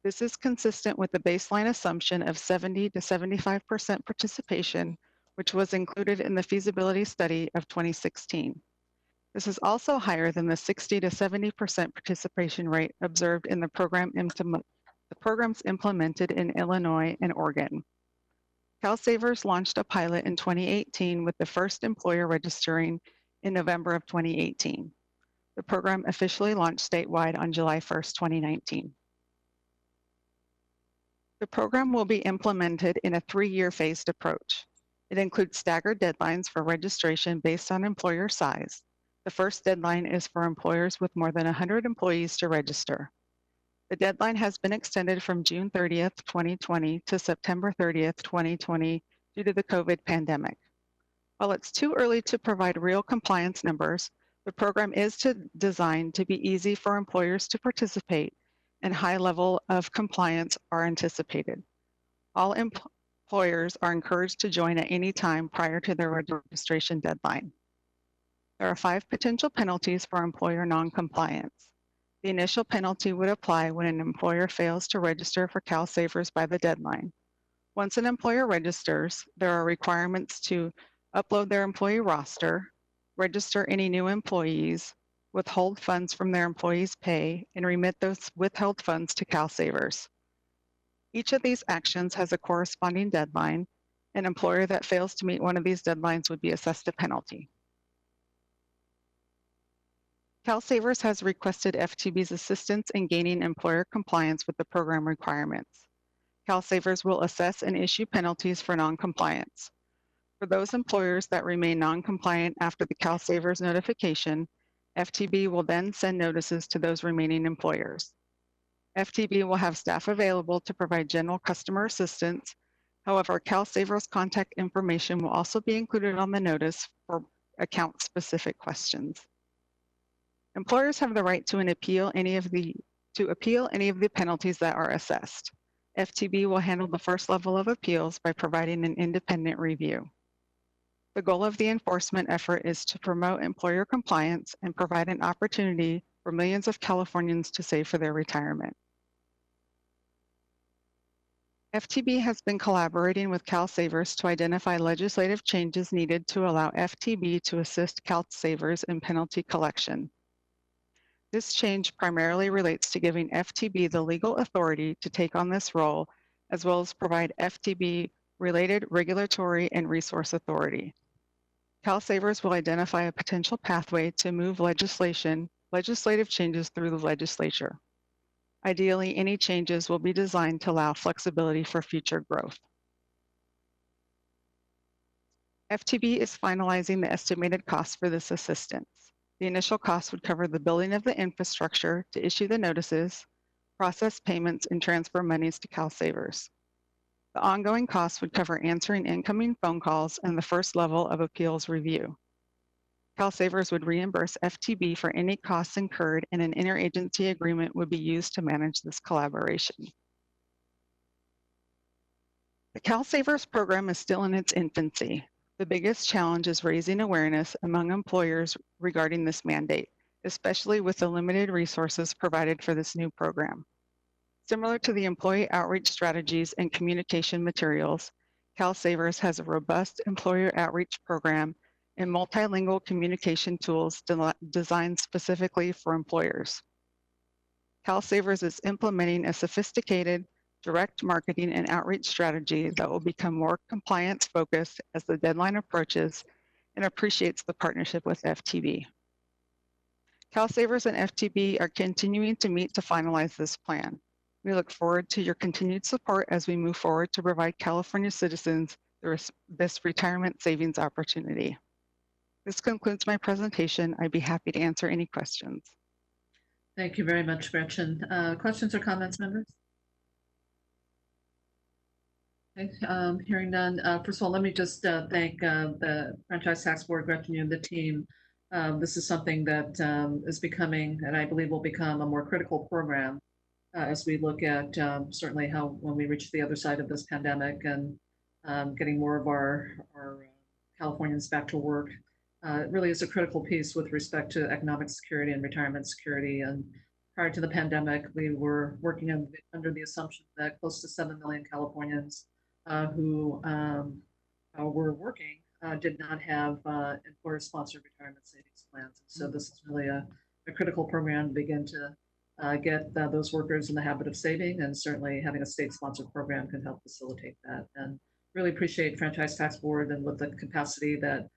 This is consistent with the baseline assumption of 70 to 75% participation, which was included in the feasibility study of 2016. This is also higher than the 60 to 70% participation rate observed in the programs implemented in Illinois and Oregon. CalSavers launched a pilot in 2018 with the first employer registering in November of 2018. The program officially launched statewide on July 1st, 2019. The program will be implemented in a 3-year phased approach. It includes staggered deadlines for registration based on employer size. The first deadline is for employers with more than 100 employees to register. The deadline has been extended from June 30th, 2020 to September 30th, 2020 due to the COVID pandemic. While it's too early to provide real compliance numbers, the program is designed to be easy for employers to participate and high level of compliance are anticipated. All employers are encouraged to join at any time prior to their registration deadline. There are 5 potential penalties for employer non-compliance. The initial penalty would apply when an employer fails to register for CalSavers by the deadline. Once an employer registers, there are requirements to upload their employee roster, register any new employees, withhold funds from their employees' pay, and remit those withheld funds to CalSavers. Each of these actions has a corresponding deadline. An employer that fails to meet one of these deadlines would be assessed a penalty. CalSavers has requested FTB's assistance in gaining employer compliance with the program requirements. CalSavers will assess and issue penalties for non-compliance. For those employers that remain non-compliant after the CalSavers notification, FTB will then send notices to those remaining employers. FTB will have staff available to provide general customer assistance. However, CalSavers contact information will also be included on the notice for account-specific questions. Employers have the right to appeal any of the penalties that are assessed. FTB will handle the first level of appeals by providing an independent review. The goal of the enforcement effort is to promote employer compliance and provide an opportunity for millions of Californians to save for their retirement. FTB has been collaborating with CalSavers to identify legislative changes needed to allow FTB to assist CalSavers in penalty collection. This change primarily relates to giving FTB the legal authority to take on this role, as well as provide FTB-related regulatory and resource authority. CalSavers will identify a potential pathway to move legislative changes through the legislature. Ideally, any changes will be designed to allow flexibility for future growth. FTB is finalizing the estimated cost for this assistance. The initial cost would cover the building of the infrastructure to issue the notices, process payments, and transfer monies to CalSavers. The ongoing costs would cover answering incoming phone calls and the first level of appeals review. CalSavers would reimburse FTB for any costs incurred, and an interagency agreement would be used to manage this collaboration. The CalSavers program is still in its infancy. The biggest challenge is raising awareness among employers regarding this mandate, especially with the limited resources provided for this new program. Similar to the employee outreach strategies and communication materials, CalSavers has a robust employer outreach program and multilingual communication tools designed specifically for employers. CalSavers is implementing a sophisticated direct marketing and outreach strategy that will become more compliance focused as the deadline approaches and appreciates the partnership with FTB. CalSavers and FTB are continuing to meet to finalize this plan. We look forward to your continued support as we move forward to provide California citizens this retirement savings opportunity. This concludes my presentation. I'd be happy to answer any questions. Thank you very much, Gretchen. Questions or comments, members? Okay, hearing none. First of all, let me just thank the Franchise Tax Board, Gretchen, you and the team. This is something that is becoming, and I believe will become, a more critical program as we look at certainly how, when we reach the other side of this pandemic and getting more of our Californians back to work. It really is a critical piece with respect to economic security and retirement security. And prior to the pandemic, we were working under the assumption that close to 7 million Californians who were working did not have employer-sponsored retirement savings plans. So this is really a critical program to begin to get those workers in the habit of saving, and certainly having a state-sponsored program can help facilitate that. And really appreciate Franchise Tax Board and with the capacity that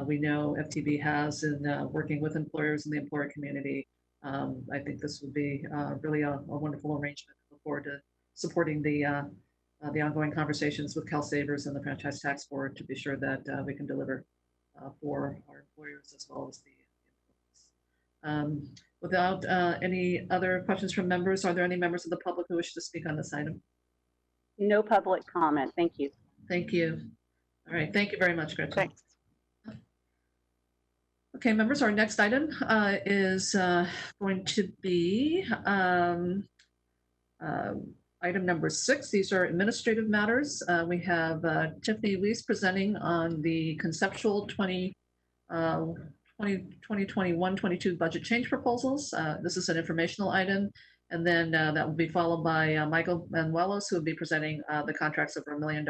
we know FTB has in working with employers in the employer community. I think this would be really a wonderful arrangement. Look forward to supporting the ongoing conversations with CalSavers and the Franchise Tax Board to be sure that we can deliver for our employers as well as the employees. Without any other questions from members, are there any members of the public who wish to speak on this item? No public comment. Thank you. Thank you. All right. Thank you very much, Gretchen. Thanks. Okay, members, our next item is going to be item number 6. These are administrative matters. We have Tiffany Weiss presenting on the conceptual 2021-22 budget change proposals. This is an informational item, and then that will be followed by Michael Manuelos, who will be presenting the contracts over $1 million.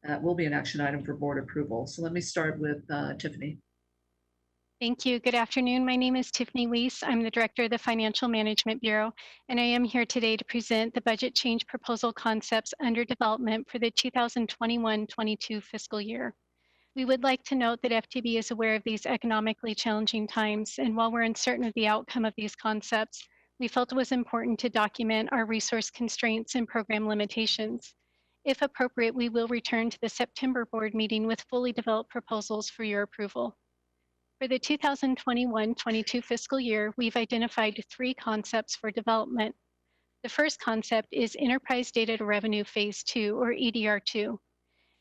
That will be an action item for board approval. So let me start with Tiffany. Thank you. Good afternoon. My name is Tiffany Weiss. I'm the Director of the Financial Management Bureau, and I am here today to present the budget change proposal concepts under development for the 2021-22 fiscal year. We would like to note that FTB is aware of these economically challenging times, and while we're uncertain of the outcome of these concepts, we felt it was important to document our resource constraints and program limitations. If appropriate, we will return to the September board meeting with fully developed proposals for your approval. For the 2021-22 fiscal year, we've identified 3 concepts for development. The first concept is Enterprise Data to Revenue Phase 2, or EDR2.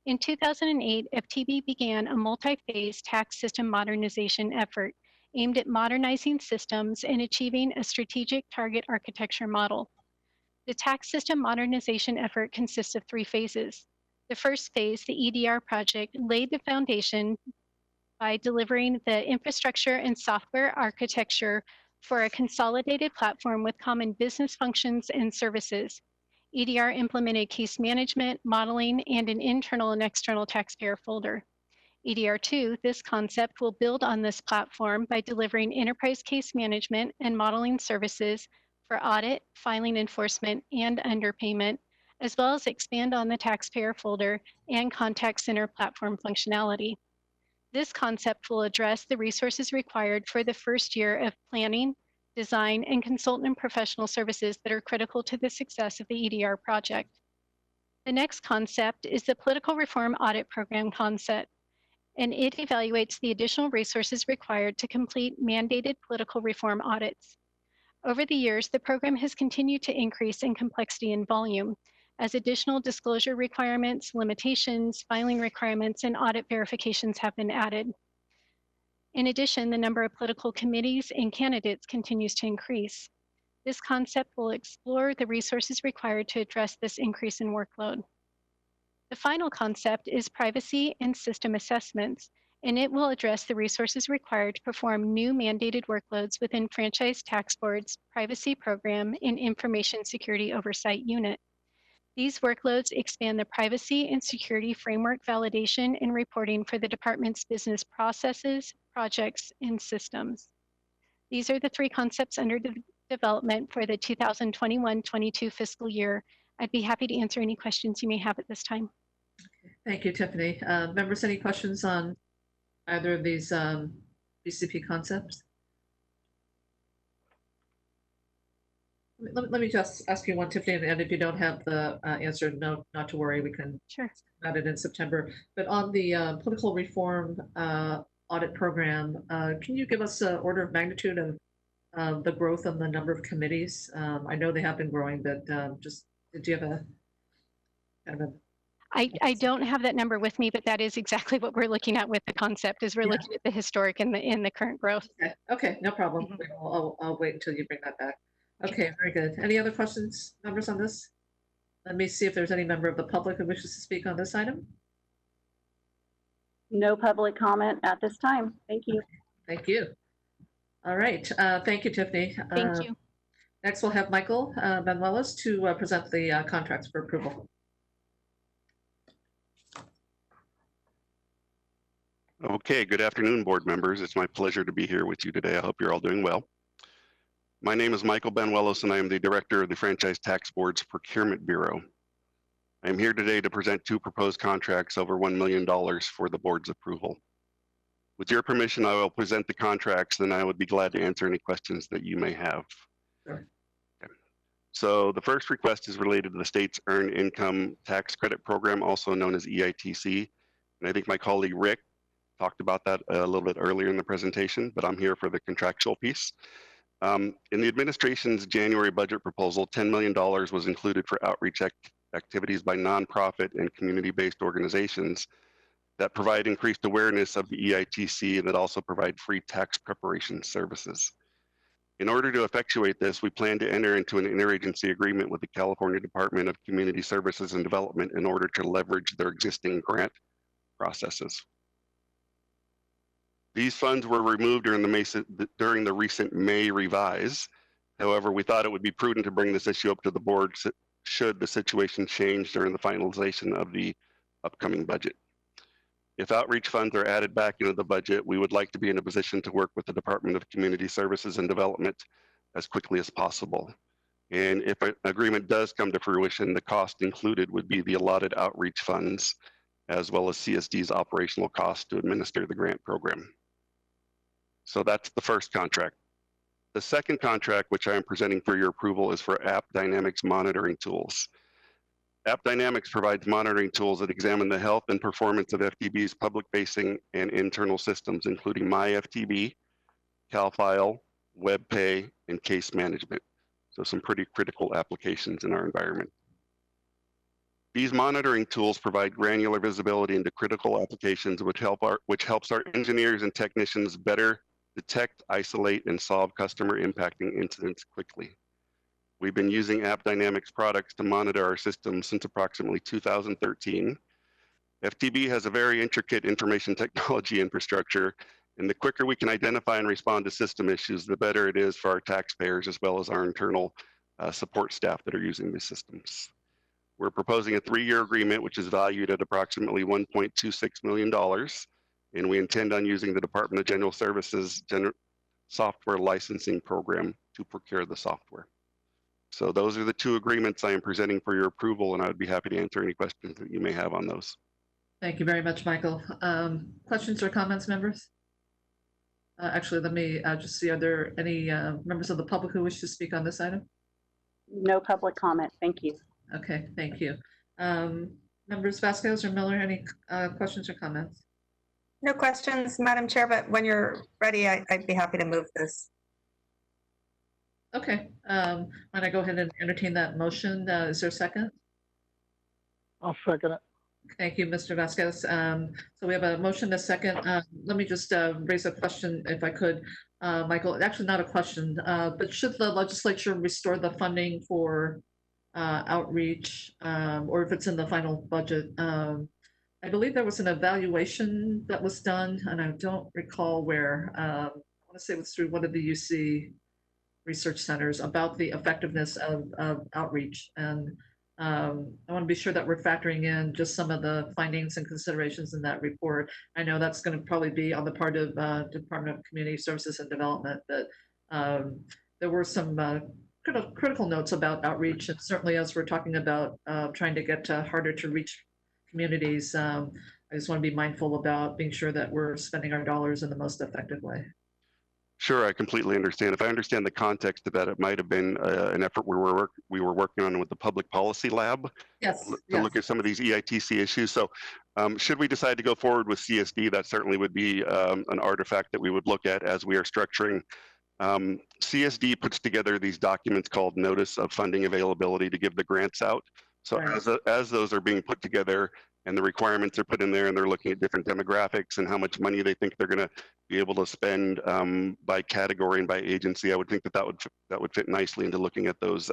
In 2008, FTB began a multi-phase tax system modernization effort aimed at modernizing systems and achieving a strategic target architecture model. The tax system modernization effort consists of 3 phases. The first phase, the EDR project, laid the foundation by delivering the infrastructure and software architecture for a consolidated platform with common business functions and services. EDR implemented case management, modeling, and an internal and external taxpayer folder. EDR2, this concept, will build on this platform by delivering enterprise case management and modeling services for audit, filing enforcement, and underpayment, as well as expand on the taxpayer folder and contact center platform functionality. This concept will address the resources required for the first year of planning, design, and consultant and professional services that are critical to the success of the EDR project. The next concept is the Political Reform Audit Program concept, and it evaluates the additional resources required to complete mandated political reform audits. Over the years, the program has continued to increase in complexity and volume, as additional disclosure requirements, limitations, filing requirements, and audit verifications have been added. In addition, the number of political committees and candidates continues to increase. This concept will explore the resources required to address this increase in workload. The final concept is privacy and system assessments, and it will address the resources required to perform new mandated workloads within Franchise Tax Board's Privacy Program and Information Security Oversight Unit. These workloads expand the privacy and security framework validation and reporting for the department's business processes, projects, and systems. These are the 3 concepts under development for the 2021-22 fiscal year. I'd be happy to answer any questions you may have at this time. Thank you, Tiffany. Members, any questions on either of these BCP concepts? Let me just ask you one, Tiffany, and if you don't have the answer, no, not to worry, we can Sure. talk about it in September. But on the political reform audit program, can you give us an order of magnitude of the growth of the number of committees? I know they have been growing, but just do you have a kind of a I don't have that number with me, but that is exactly what we're looking at with the concept is we're Yeah. looking at the historic and the current growth. Okay, no problem. I'll wait until you bring that back. Okay, very good. Any other questions, members, on this? Let me see if there's any member of the public who wishes to speak on this item. No public comment at this time. Thank you. Thank you. All right, thank you, Tiffany. Thank you. Next, we'll have Michael Benuelos to present the contracts for approval. Okay, good afternoon, board members. It's my pleasure to be here with you today. I hope you're all doing well. My name is Michael Benuelos, and I am the director of the Franchise Tax Board's Procurement Bureau. I am here today to present two proposed contracts over $1 million for the board's approval. With your permission, I will present the contracts, then I would be glad to answer any questions that you may have. Sure. Okay. So the first request is related to the state's Earned Income Tax Credit Program, also known as EITC. And I think my colleague Rick talked about that a little bit earlier in the presentation, but I'm here for the contractual piece. In the administration's January budget proposal, $10 million was included for outreach activities by nonprofit and community-based organizations that provide increased awareness of the EITC and that also provide free tax preparation services. In order to effectuate this, we plan to enter into an interagency agreement with the California Department of Community Services and Development in order to leverage their existing grant processes. These funds were removed during the recent May revise. However, we thought it would be prudent to bring this issue up to the board should the situation change during the finalization of the upcoming budget. If outreach funds are added back into the budget, we would like to be in a position to work with the Department of Community Services and Development as quickly as possible. And if an agreement does come to fruition, the cost included would be the allotted outreach funds, as well as CSD's operational costs to administer the grant program. So that's the first contract. The second contract, which I am presenting for your approval, is for App Dynamics monitoring tools. App Dynamics provides monitoring tools that examine the health and performance of FTB's public-facing and internal systems, including MyFTB, CalFile, WebPay, and case management. So some pretty critical applications in our environment. These monitoring tools provide granular visibility into critical applications, which helps our engineers and technicians better detect, isolate, and solve customer impacting incidents quickly. We've been using App Dynamics products to monitor our systems since approximately 2013. FTB has a very intricate information technology infrastructure, and the quicker we can identify and respond to system issues, the better it is for our taxpayers as well as our internal support staff that are using these systems. We're proposing a 3-year agreement, which is valued at approximately $1.26 million, and we intend on using the Department of General Services software licensing program to procure the software. So those are the two agreements I am presenting for your approval, and I would be happy to answer any questions that you may have on those. Thank you very much, Michael. Questions or comments, members? Actually, let me just see, are there any members of the public who wish to speak on this item? No public comment. Thank you. Okay, thank you. Members Vasquez or Miller, any questions or comments? No questions, Madam Chair, but when you're ready, I'd be happy to move this. Okay, why don't I go ahead and entertain that motion? Is there a second? I'll second it. Thank you, Mr. Vasquez. So we have a motion, a second. Let me just raise a question if I could, Michael. Actually, not a question, but should the legislature restore the funding for outreach, or if it's in the final budget? I believe there was an evaluation that was done, and I don't recall where. I want to say it was through one of the UC research centers about the effectiveness of outreach. And I want to be sure that we're factoring in just some of the findings and considerations in that report. I know that's going to probably be on the part of Department of Community Services and Development, but there were some critical notes about outreach, and certainly as we're talking about trying to get harder to reach communities, I just want to be mindful about being sure that we're spending our dollars in the most effective way. Sure, I completely understand. If I understand the context of that, it might have been an effort we were working on with the Public Policy Lab Yes, to look at some of these EITC issues. So should we decide to go forward with CSD, that certainly would be an artifact that we would look at as we are structuring. CSD puts together these documents called Notice of Funding Availability to give the grants out. So as those are being put together and the requirements are put in there and they're looking at different demographics and how much money they think they're going to be able to spend by category and by agency, I would think that would fit nicely into looking at those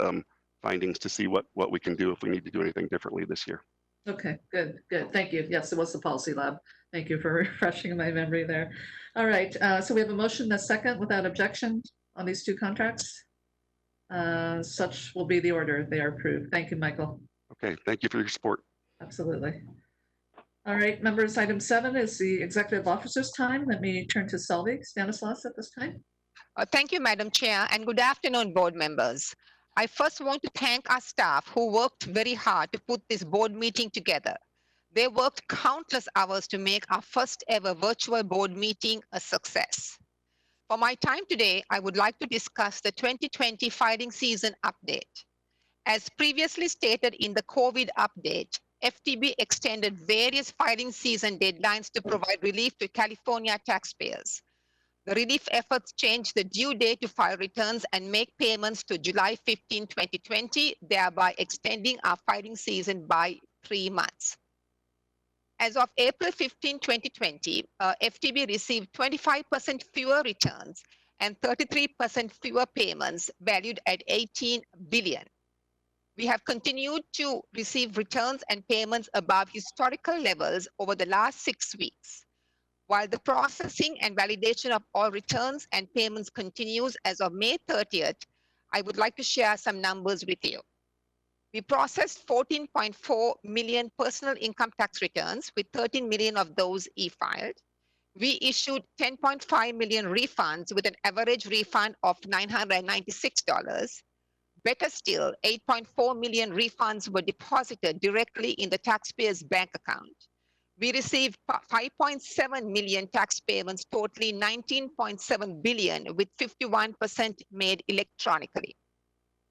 findings to see what we can do if we need to do anything differently this year. Okay, good. Thank you. Yes, it was the Policy Lab. Thank you for refreshing my memory there. All right, so we have a motion, a second, without objection on these two contracts. Such will be the order. They are approved. Thank you, Michael. Okay, thank you for your support. Absolutely. All right, members, item 7 is the executive officer's time. Let me turn to Selvi Stanislaus at this time. Thank you, Madam Chair, and good afternoon, board members. I first want to thank our staff who worked very hard to put this board meeting together. They worked countless hours to make our first ever virtual board meeting a success. For my time today, I would like to discuss the 2020 filing season update. As previously stated in the COVID update, FTB extended various filing season deadlines to provide relief to California taxpayers. The relief efforts changed the due date to file returns and make payments to July 15, 2020, thereby extending our filing season by 3 months. As of April 15, 2020, FTB received 25% fewer returns and 33% fewer payments valued at $18 billion. We have continued to receive returns and payments above historical levels over the last 6 weeks. While the processing and validation of all returns and payments continues as of May 30th, I would like to share some numbers with you. We processed 14.4 million personal income tax returns, with 13 million of those e-filed. We issued 10.5 million refunds with an average refund of $996. Better still, 8.4 million refunds were deposited directly in the taxpayer's bank account. We received 5.7 million tax payments totaling $19.7 billion, with 51% made electronically.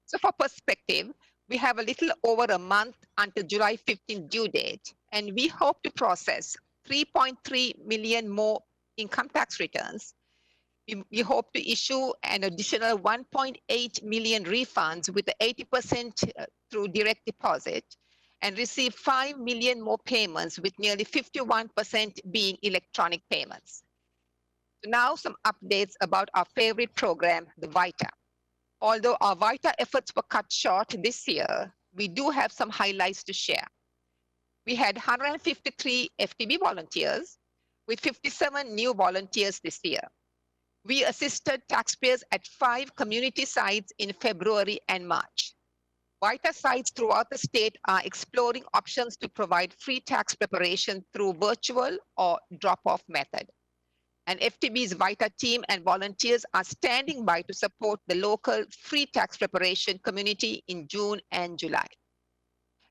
So for perspective, we have a little over a month until July 15 due date, and we hope to process 3.3 million more income tax returns. We hope to issue an additional 1.8 million refunds with the 80% through direct deposit, and receive 5 million more payments, with nearly 51% being electronic payments. So now some updates about our favorite program, the VITA. Although our VITA efforts were cut short this year, we do have some highlights to share. We had 153 FTB volunteers, with 57 new volunteers this year. We assisted taxpayers at 5 community sites in February and March. VITA sites throughout the state are exploring options to provide free tax preparation through virtual or drop-off method. And FTB's VITA team and volunteers are standing by to support the local free tax preparation community in June and July.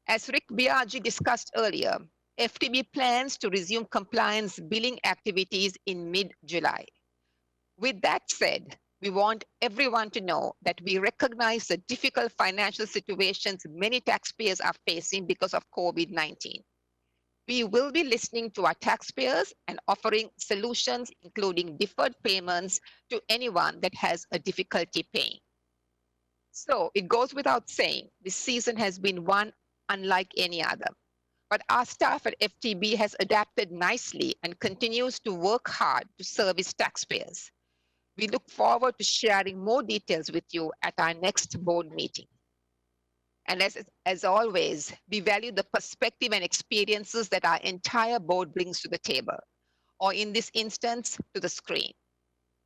As Rick Biaggi discussed earlier, FTB plans to resume compliance billing activities in mid-July. With that said, we want everyone to know that we recognize the difficult financial situations many taxpayers are facing because of COVID-19. We will be listening to our taxpayers and offering solutions, including deferred payments to anyone that has a difficulty paying. So it goes without saying, this season has been one unlike any other. But our staff at FTB has adapted nicely and continues to work hard to service taxpayers. We look forward to sharing more details with you at our next board meeting. And as always, we value the perspective and experiences that our entire board brings to the table, or in this instance, to the screen,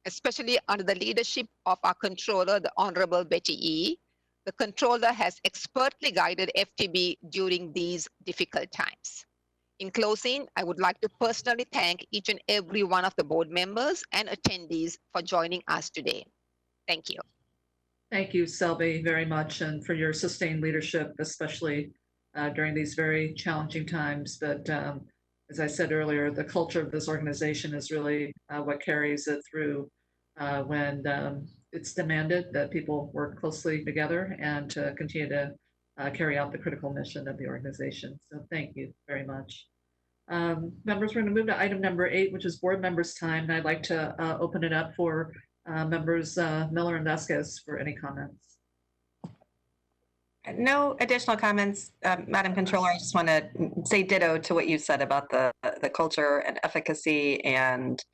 especially under the leadership of our controller, the Honorable Betty E. The controller has expertly guided FTB during these difficult times. In closing, I would like to personally thank each and every one of the board members and attendees for joining us today. Thank you. Thank you, Selby, very much, and for your sustained leadership, especially during these very challenging times. But as I said earlier, the culture of this organization is really what carries it through when it's demanded that people work closely together and to continue to carry out the critical mission of the organization. So thank you very much. Members, we're going to move to item number 8, which is board members' time. And I'd like to open it up for members Miller and Vasquez for any comments. No additional comments, Madam Controller. I just want to say ditto to what you said about the culture and efficacy and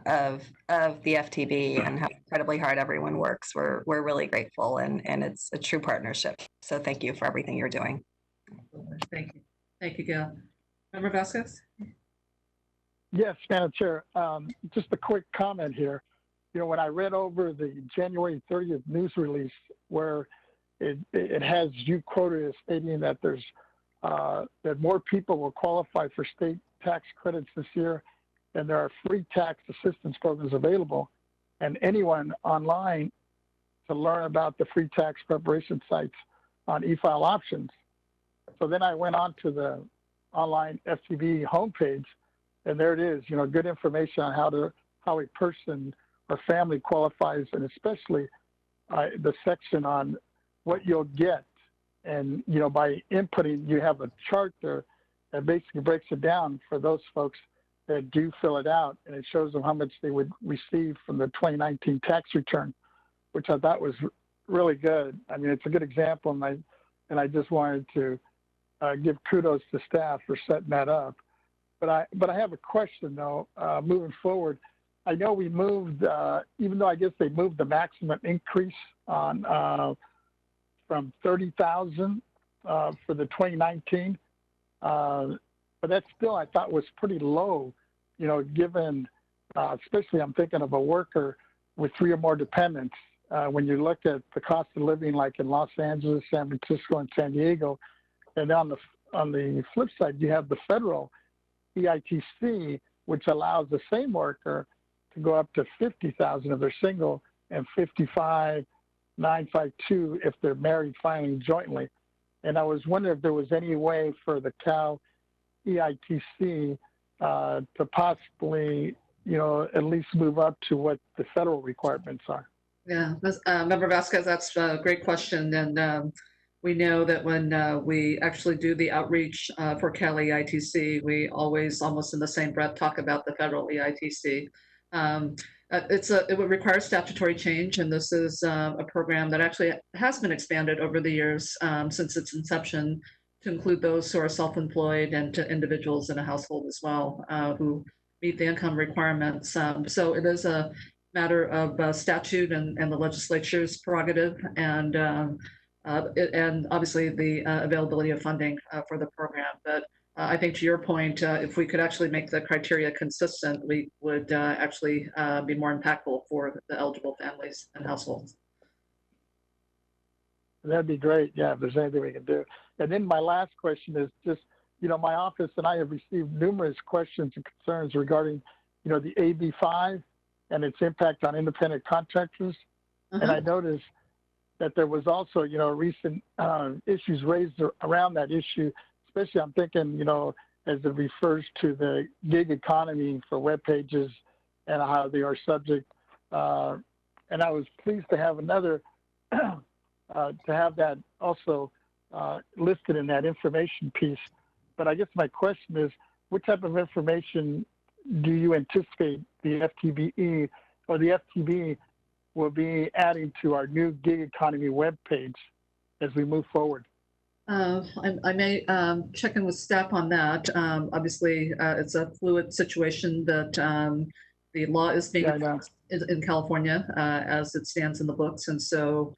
of the FTB and how incredibly hard everyone works. We're really grateful, and it's a true partnership. So thank you for everything you're doing. Thank you, Gail. Member Vasquez? Yes, Madam Chair. Just a quick comment here. When I read over the January 30th news release where it has you quoted as stating that there's that more people will qualify for state tax credits this year, and there are free tax assistance programs available, and anyone online to learn about the free tax preparation sites on e-file options. So then I went on to the online FTB homepage, and there it is. Good information on how a person or family qualifies, and especially the section on what you'll get. And by inputting, you have a chart there that basically breaks it down for those folks that do fill it out, and it shows them how much they would receive from the 2019 tax return, which I thought was really good. I mean, it's a good example, and I just wanted to give kudos to staff for setting that up. But I have a question though. Moving forward, I know we moved, even though I guess they moved the maximum increase on from 30,000 for the 2019, but that still I thought was pretty low. Given especially I'm thinking of a worker with 3 or more dependents. When you look at the cost of living, like in Los Angeles, San Francisco, and San Diego. And on the flip side, you have the federal EITC, which allows the same worker to go up to 50,000 if they're single and 55,952 if they're married filing jointly. And I was wondering if there was any way for the Cal EITC to possibly, at least move up to what the federal requirements are. Yeah, Member Vasquez, that's a great question. And we know that when we actually do the outreach for Cal EITC, we always, almost in the same breath, talk about the federal EITC. It would require statutory change, and this is a program that actually has been expanded over the years since its inception to include those who are self-employed and to individuals in a household as well who meet the income requirements. So it is a matter of statute and the legislature's prerogative, and obviously the availability of funding for the program. But I think to your point, if we could actually make the criteria consistent, we would actually be more impactful for the eligible families and households. That'd be great. Yeah, if there's anything we can do. And then my last question is just, my office and I have received numerous questions and concerns regarding, the AB5 and its impact on independent contractors. And I noticed that there was also, recent issues raised around that issue, especially I'm thinking, as it refers to the gig economy for web pages and how they are subject. And I was pleased to have another, to have that also listed in that information piece. But I guess my question is, what type of information do you anticipate the FTBE or the FTB will be adding to our new gig economy webpage as we move forward? I may check in with staff on that. Obviously, it's a fluid situation that the law is being enforced in California as it stands in the books. And so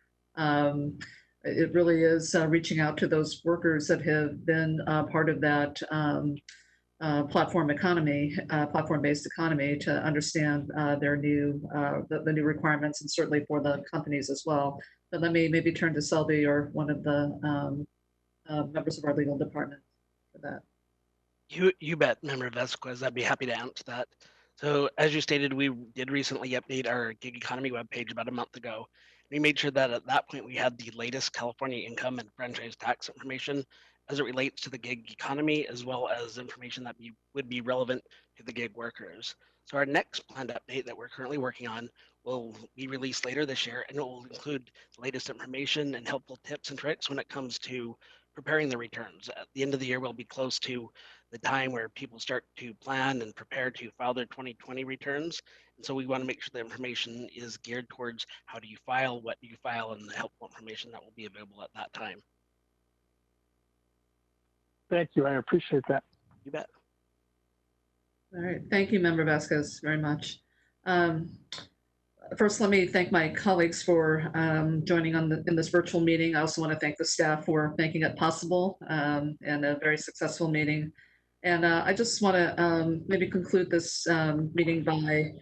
it really is reaching out to those workers that have been part of that platform-based economy to understand their new the new requirements, and certainly for the companies as well. But let me maybe turn to Selby or one of the members of our legal department for that. You bet, Member Vasquez. I'd be happy to answer that. So as you stated, we did recently update our gig economy webpage about a month ago. We made sure that at that point we had the latest California income and franchise tax information as it relates to the gig economy, as well as information that would be relevant to the gig workers. So our next planned update that we're currently working on will be released later this year, and it will include the latest information and helpful tips and tricks when it comes to preparing the returns. At the end of the year, we'll be close to the time where people start to plan and prepare to file their 2020 returns. And so we want to make sure the information is geared towards how do you file, what do you file, and the helpful information that will be available at that time. Thank you. I appreciate that. You bet. All right. Thank you, Member Vasquez, very much. First, let me thank my colleagues for joining in this virtual meeting. I also want to thank the staff for making it possible and a very successful meeting. And I just want to maybe conclude this meeting by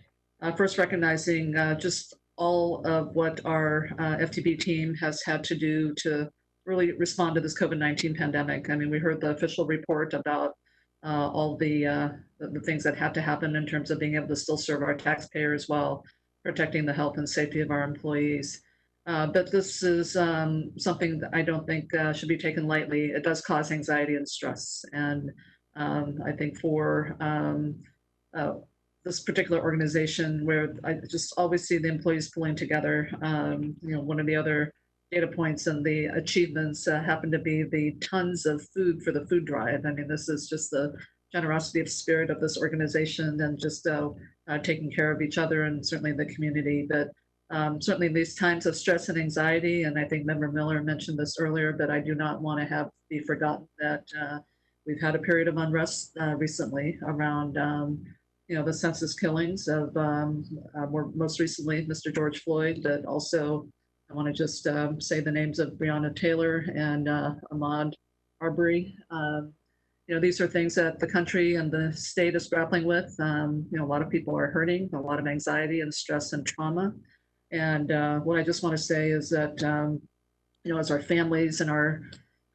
first recognizing just all of what our FTB team has had to do to really respond to this COVID-19 pandemic. I mean, we heard the official report about all the things that had to happen in terms of being able to still serve our taxpayers while protecting the health and safety of our employees. But this is something that I don't think should be taken lightly. It does cause anxiety and stress. And I think for this particular organization, where I just always see the employees pulling together, one of the other data points and the achievements happen to be the tons of food for the food drive. I mean, this is just the generosity of spirit of this organization and just taking care of each other and certainly the community. But certainly in these times of stress and anxiety, and I think Member Miller mentioned this earlier, but I do not want to be forgotten that we've had a period of unrest recently around the senseless killings of most recently Mr. George Floyd, but also I want to just say the names of Breonna Taylor and Ahmaud Arbery. These are things that the country and the state is grappling with. A lot of people are hurting, a lot of anxiety and stress and trauma. And what I just want to say is that, as our families and our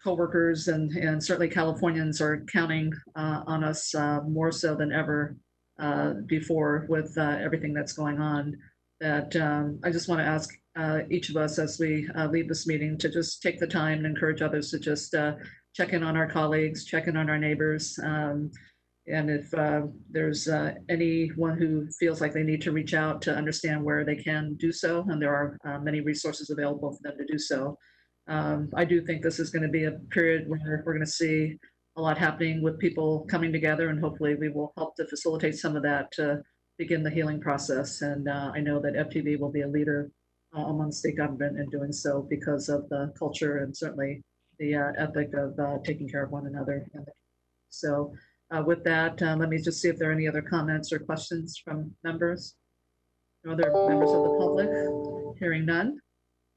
coworkers and certainly Californians are counting on us more so than ever before with everything that's going on, that I just want to ask each of us as we leave this meeting to just take the time and encourage others to just check in on our colleagues, check in on our neighbors. And if there's anyone who feels like they need to reach out to understand where they can do so, and there are many resources available for them to do so. I do think this is going to be a period where we're going to see a lot happening with people coming together, and hopefully we will help to facilitate some of that to begin the healing process. And I know that FTB will be a leader among state government in doing so because of the culture and certainly the ethic of taking care of one another. So with that, let me just see if there are any other comments or questions from members. No other members of the public? Hearing none.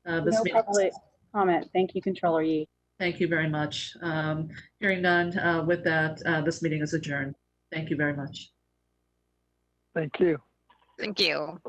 No public comment. Thank you, Controller Yee. Thank you very much. Hearing none, with that, this meeting is adjourned. Thank you very much. Thank you. Thank you.